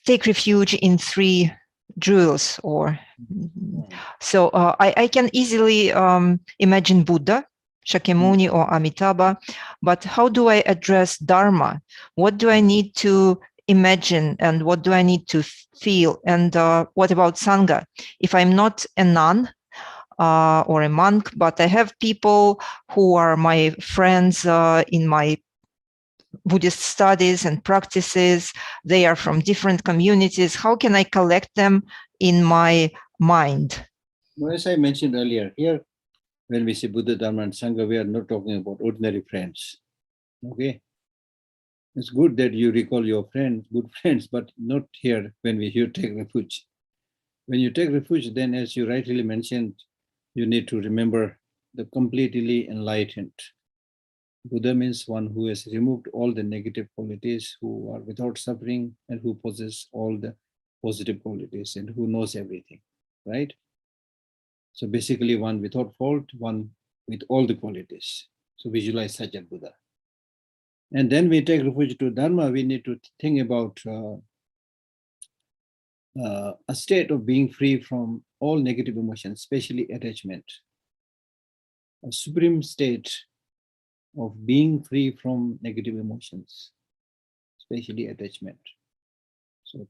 take refuge in three jewels? Or so I can easily imagine Buddha, Shakyamuni, or Amitabha, but how do I address Dharma? What do I need to imagine, and what do I need to feel? And what about Sangha? If I'm not a nun or a monk, but I have people who are my friends in my Buddhist studies and practices, they are from different communities, how can I collect them in my mind? Well, as I mentioned earlier, here, when we say Buddha, Dharma, and Sangha, we are not talking about ordinary friends. Okay? It's good that you recall your friends, good friends, but not here when you take refuge. When you take refuge, then as you rightly mentioned, you need to remember the completely enlightened. Buddha means one who has removed all the negative qualities, who are without suffering, and who possess all the positive qualities, and who knows everything, right? So basically one without fault, one with all the qualities. So visualize such a Buddha. And then we take refuge to Dharma, we need to think about a state of being free from all negative emotions, especially attachment. A supreme state of being free from negative emotions, especially attachment. So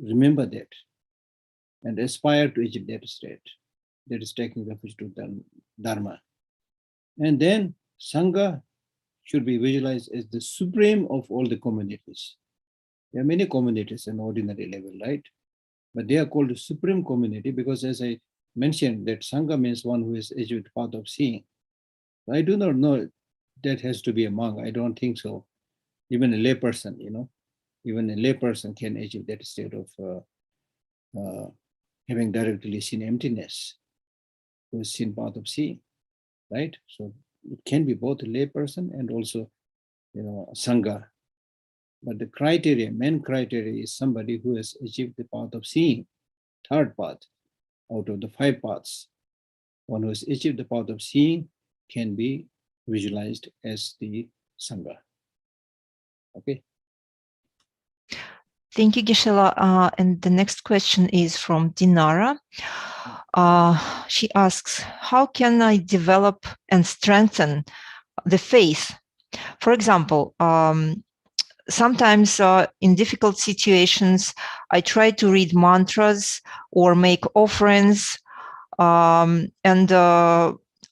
remember that and aspire to achieve that state. That is taking refuge to Dharma. And then Sangha should be visualized as the supreme of all the communities. There are many communities in ordinary level, right? But they are called the supreme community because, as I mentioned, that Sangha means one who has achieved the path of seeing. I do not know that has to be a monk. I don't think so. Even a layperson, even a layperson can achieve that state of having directly seen emptiness, who has seen path of seeing, right? So it can be both a layperson and also, Sangha. But the criteria, main criteria is somebody who has achieved the path of seeing. third path out of the 5 paths. One who has achieved the path of seeing can be visualized as the Sangha. Okay. Thank you, Geshe. And the next question is from Dinara. She asks, how can I develop and strengthen the faith? For example, sometimes in difficult situations, I try to read mantras or make offerings and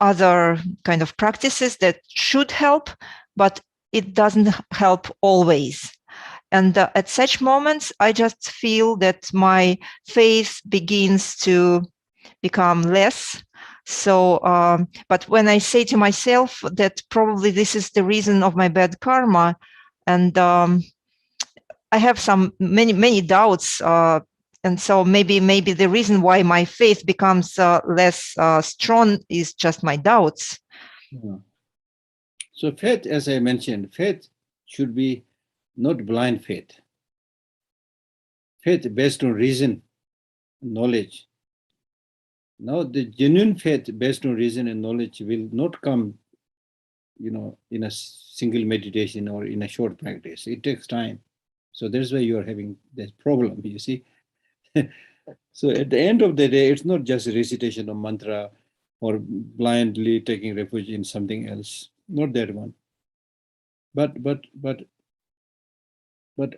other kind of practices that should help, but it doesn't help always. And at such moments, I just feel that my faith begins to become less. So, but when I say to myself that probably this is the reason of my bad karma, and I have many doubts, and so maybe the reason why my faith becomes less strong is just my doubts. Yeah. So faith, as I mentioned, faith should be not blind faith. Faith based on reason, knowledge. Now, the genuine faith based on reason and knowledge will not come, in a single meditation or in a short practice. It takes time. So that's why you are having this problem, you see. So at the end of the day, it's not just a recitation of mantra or blindly taking refuge in something else. Not that one. But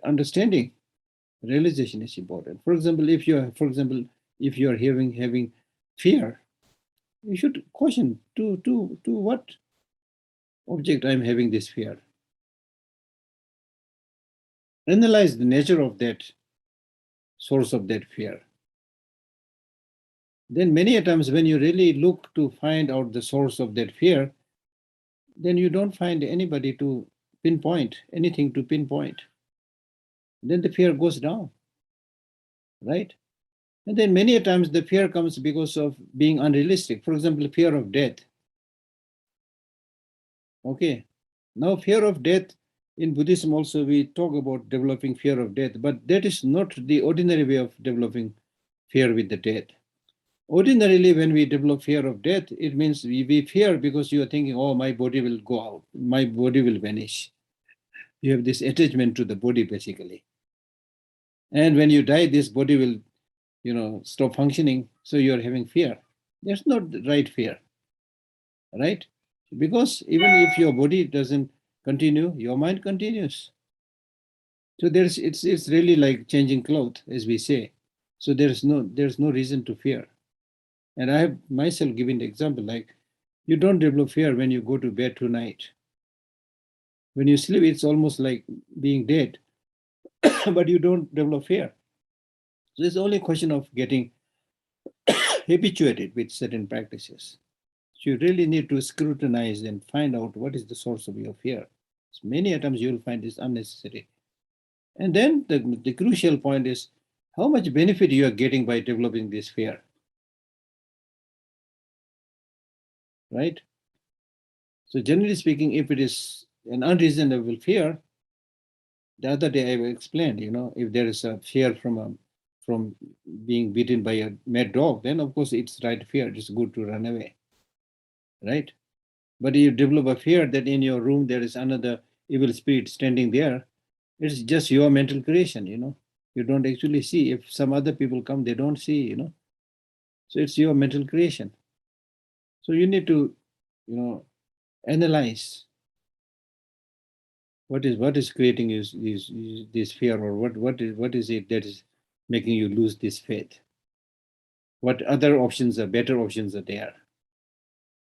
understanding realization is important. For example, if you are having fear, you should question to what object I'm having this fear. Analyze the nature of that source of that fear. Then many a times when you really look to find out the source of that fear, then you don't find anybody to pinpoint, anything to pinpoint. Then the fear goes down, right? And then many a times the fear comes because of being unrealistic. For example, fear of death. Okay. Now, fear of death, in Buddhism also we talk about developing fear of death, but that is not the ordinary way of developing fear with the death. Ordinarily, when we develop fear of death, it means we fear because you are thinking, oh, my body will go out, my body will vanish. You have this attachment to the body, basically. And when you die, this body will, stop functioning. So you are having fear. That's not the right fear, right? Because even if your body doesn't continue, your mind continues. So it's really like changing clothes, as we say. So there's no reason to fear. And I have myself given the example, like you don't develop fear when you go to bed tonight. When you sleep, it's almost like being dead, but you don't develop fear. So it's only a question of getting habituated with certain practices. So you really need to scrutinize and find out what is the source of your fear. So many times you will find this unnecessary. And then the crucial point is how much benefit you are getting by developing this fear. Right? So generally speaking, if it is an unreasonable fear, the other day I explained, if there is a fear from being beaten by a mad dog, then of course it's right fear. It's good to run away. Right? But you develop a fear that in your room there is another evil spirit standing there. It's just your mental creation, You don't actually see. If some other people come, they don't see, So it's your mental creation. So you need to, analyze what is creating this fear, or what is it that is making you lose this faith. What other options are better options are there?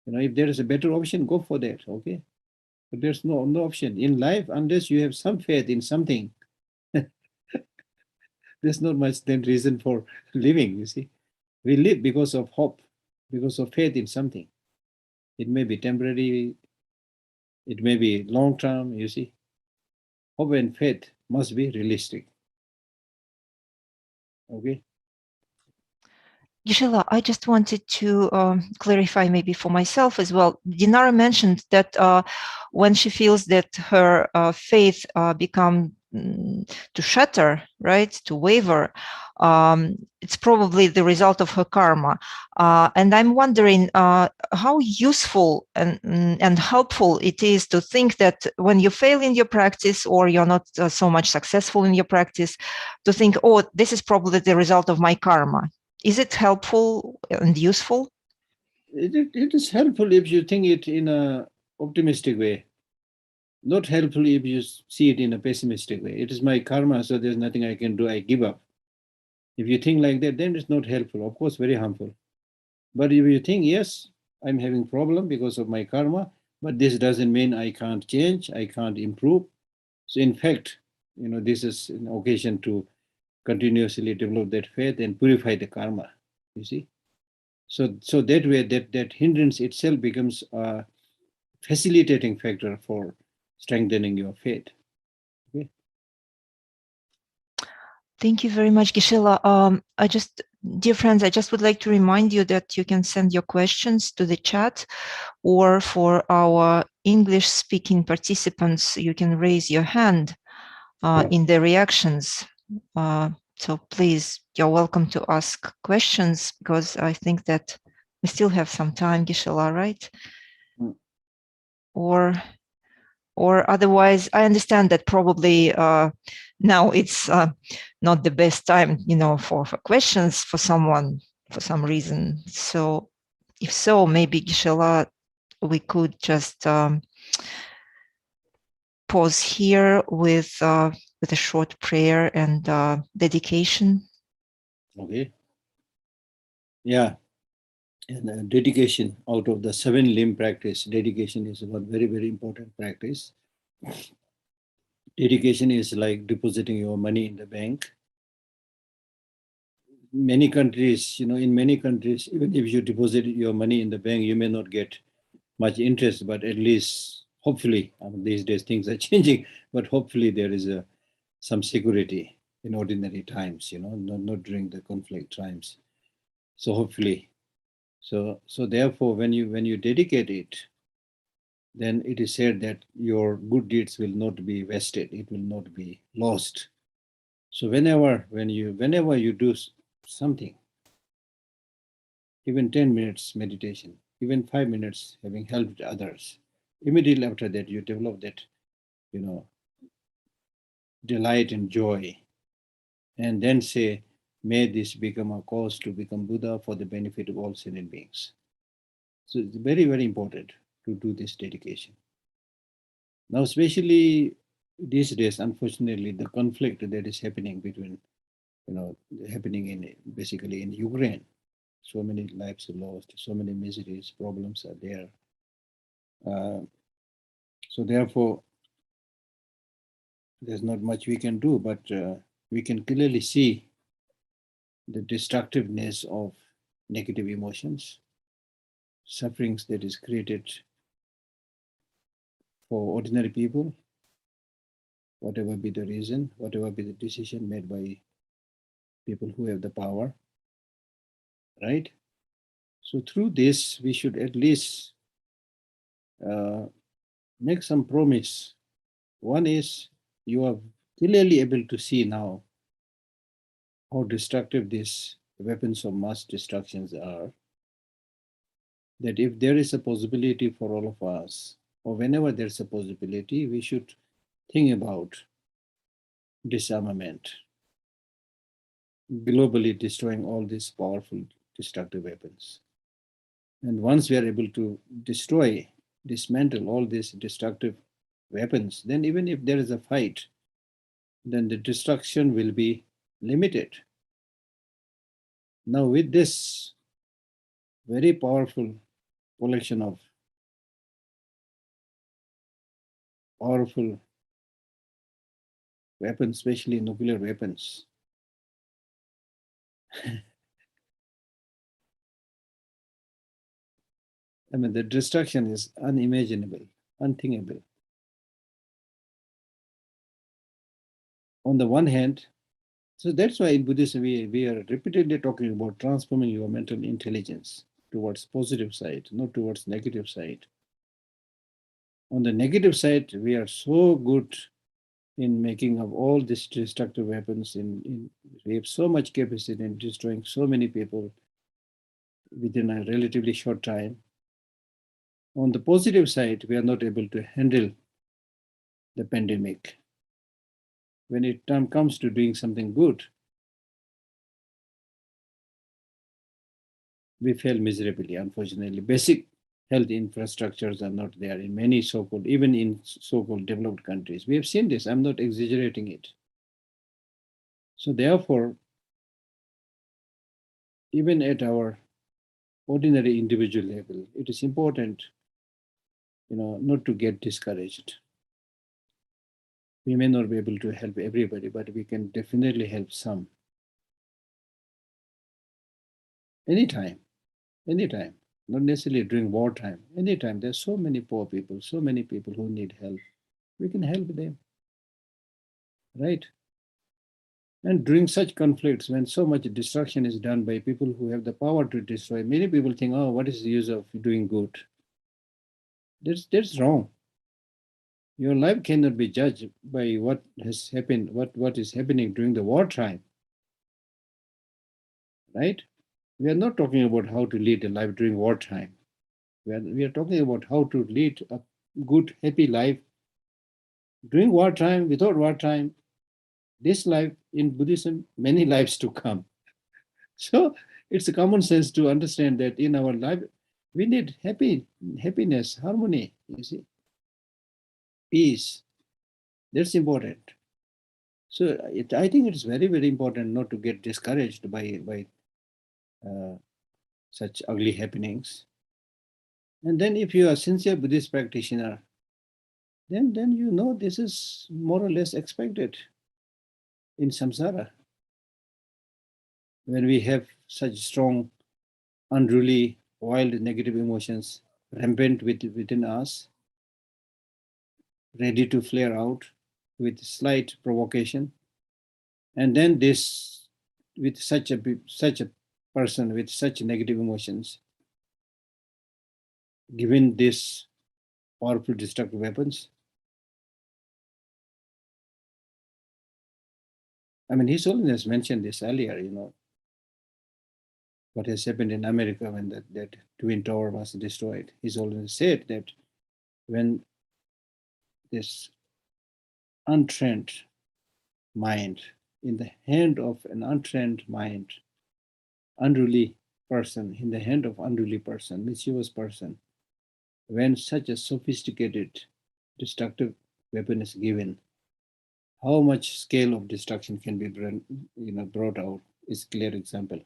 If there is a better option, go for that. Okay, but there's no option in life unless you have some faith in something. There's not much then reason for living. You see, we live because of hope, because of faith in something. It may be temporary, it may be long term. You see, hope and faith must be realistic. Okay. Geshe, I just wanted to clarify maybe for myself as well. Dinara mentioned that when she feels that her faith become to shatter, right, to waver, it's probably the result of her karma. And I'm wondering how useful and helpful it is to think that when you fail in your practice or you're not so much successful in your practice, to think, oh, this is probably the result of my karma. Is it helpful and useful? It is helpful if you think it in a optimistic way. Not helpful if you see it in a pessimistic way. It is my karma, so there's nothing I can do, I give up. If you think like that, then it's not helpful, of course, very harmful. But if you think, yes, I'm having problem because of my karma, but this doesn't mean I can't change, I can't improve. So in fact, this is an occasion to continuously develop that faith and purify the karma, you see. So that way, that hindrance itself becomes a facilitating factor for strengthening your faith. Okay. Thank you very much, Geshe. Dear friends, I just would like to remind you that you can send your questions to the chat, or for our English-speaking participants, you can raise your hand in the reactions. So please, you're welcome to ask questions, because I think that we still have some time, Geshe, right? Mm. Or otherwise, I understand that probably now it's not the best time, for questions for someone for some reason. So if so, maybe Geshe, we could just pause here with a short prayer and dedication. Okay. Yeah. And dedication, out of the 7 limb practice, dedication is one very, very important practice. Dedication is like depositing your money in the bank. Many countries, in many countries, even if you deposit your money in the bank, you may not get much interest, but at least, hopefully, these days things are changing, but hopefully there is some security in ordinary times, not during the conflict times. So hopefully, so therefore, when you dedicate it, then it is said that your good deeds will not be wasted, it will not be lost. So whenever you do something, even 10 minutes meditation, even 5 minutes having helped others, immediately after that you develop that, delight and joy, and then say, may this become a cause to become Buddha for the benefit of all sentient beings. So it's very, very important to do this dedication. Now, especially these days, unfortunately, the conflict that is happening between, happening basically in Ukraine, so many lives are lost, so many miseries, problems are there. So therefore, there's not much we can do, but we can clearly see the destructiveness of negative emotions, sufferings that is created for ordinary people, whatever be the reason, whatever be the decision made by people who have the power, right? So through this, we should at least make some promise. One is, you are clearly able to see now how destructive these weapons of mass destructions are, that if there is a possibility for all of us, or whenever there's a possibility, we should think about disarmament, globally destroying all these powerful destructive weapons. And once we are able to dismantle all these destructive weapons, then even if there is a fight, then the destruction will be limited. Now, with this very powerful collection of powerful weapons, especially nuclear weapons, I mean, the destruction is unimaginable, unthinkable. On the one hand, so that's why in Buddhism we are repeatedly talking about transforming your mental intelligence towards positive side, not towards negative side. On the negative side, we are so good in making of all these destructive weapons. We have so much capacity in destroying so many people within a relatively short time. On the positive side, we are not able to handle the pandemic. When it comes to doing something good, we fail miserably, unfortunately. Basic health infrastructures are not there in many so-called, even in so-called developed countries. We have seen this. I'm not exaggerating it. So therefore, even at our ordinary individual level, it is important, not to get discouraged. We may not be able to help everybody, but we can definitely help some. Anytime, not necessarily during wartime, anytime. There's so many poor people, so many people who need help. We can help them, right? And during such conflicts, when so much destruction is done by people who have the power to destroy, many people think, oh, what is the use of doing good? That's wrong. Your life cannot be judged by what has happened, what is happening during the wartime, right? We are not talking about how to lead a life during wartime. We are talking about how to lead a good, happy life during wartime, without wartime, this life in Buddhism, many lives to come. So it's a common sense to understand that in our life, we need happiness, harmony, you see, peace. That's important. So I think it's very, very important not to get discouraged by such ugly happenings. And then if you are a sincere Buddhist practitioner, then this is more or less expected in samsara. When we have such strong, unruly, wild, negative emotions rampant within us, ready to flare out with slight provocation, and then this, with such a person with such negative emotions, given this powerful destructive weapons. I mean, His Holiness mentioned this earlier, what has happened in America when that Twin Tower was destroyed. His Holiness said that when this untrained mind, in the hand of an untrained mind, unruly person, in the hand of unruly person, mischievous person, when such a sophisticated destructive weapon is given, how much scale of destruction can be brought out is clear example.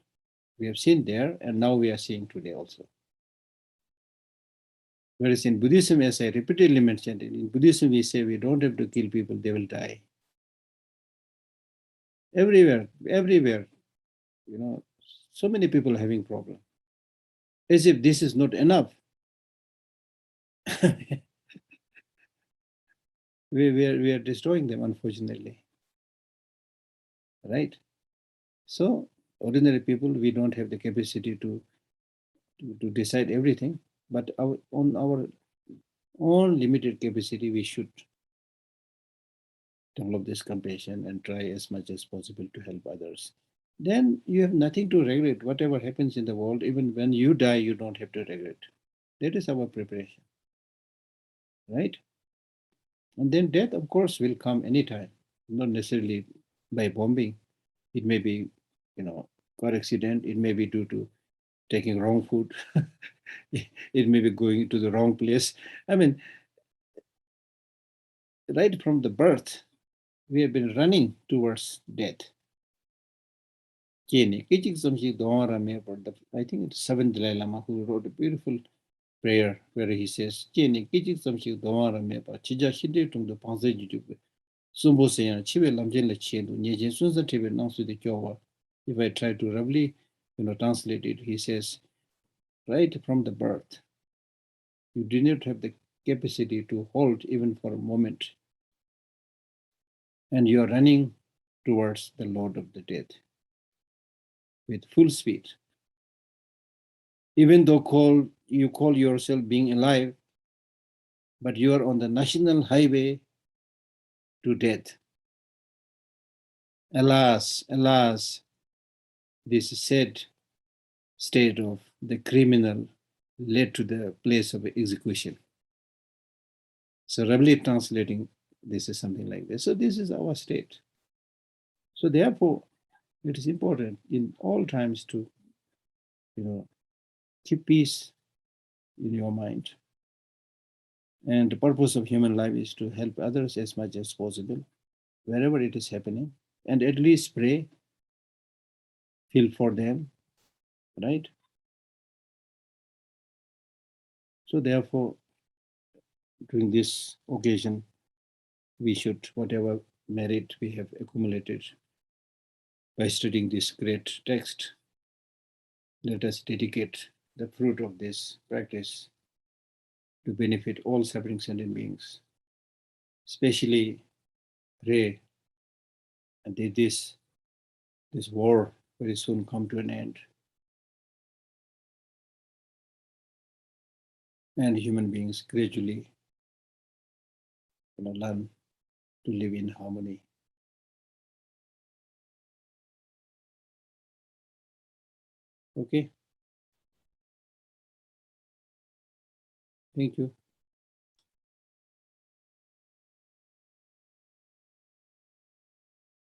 We have seen there, and now we are seeing today also. Whereas in Buddhism, as I repeatedly mentioned, in Buddhism we say we don't have to kill people, they will die. Everywhere, so many people are having problem. As if this is not enough. we are destroying them, unfortunately. Right? So ordinary people, we don't have the capacity to decide everything, but on our own limited capacity, we should develop this compassion and try as much as possible to help others. Then you have nothing to regret. Whatever happens in the world, even when you die, you don't have to regret. That is our preparation, right? And then death, of course, will come anytime, not necessarily by bombing. It may be, car accident. It may be due to taking wrong food. It may be going to the wrong place. I mean, right from the birth, we have been running towards death. I think it's seventh Dalai Lama who wrote a beautiful prayer where he says, if I try to roughly translate it, he says, right from the birth, you do not have the capacity to hold even for a moment, and you are running towards the Lord of the death with full speed. Even though you call yourself being alive, but you are on the national highway to death. Alas, alas, this sad state of the criminal led to the place of execution. So roughly translating, this is something like this. So this is our state. So therefore, it is important in all times to, keep peace in your mind. And the purpose of human life is to help others as much as possible, wherever it is happening, and at least pray, feel for them, right? So therefore, during this occasion, we should, whatever merit we have accumulated by studying this great text, let us dedicate the fruit of this practice to benefit all suffering sentient beings. Especially pray and that this war very soon come to an end, and human beings gradually learn to live in harmony. Okay. Thank you.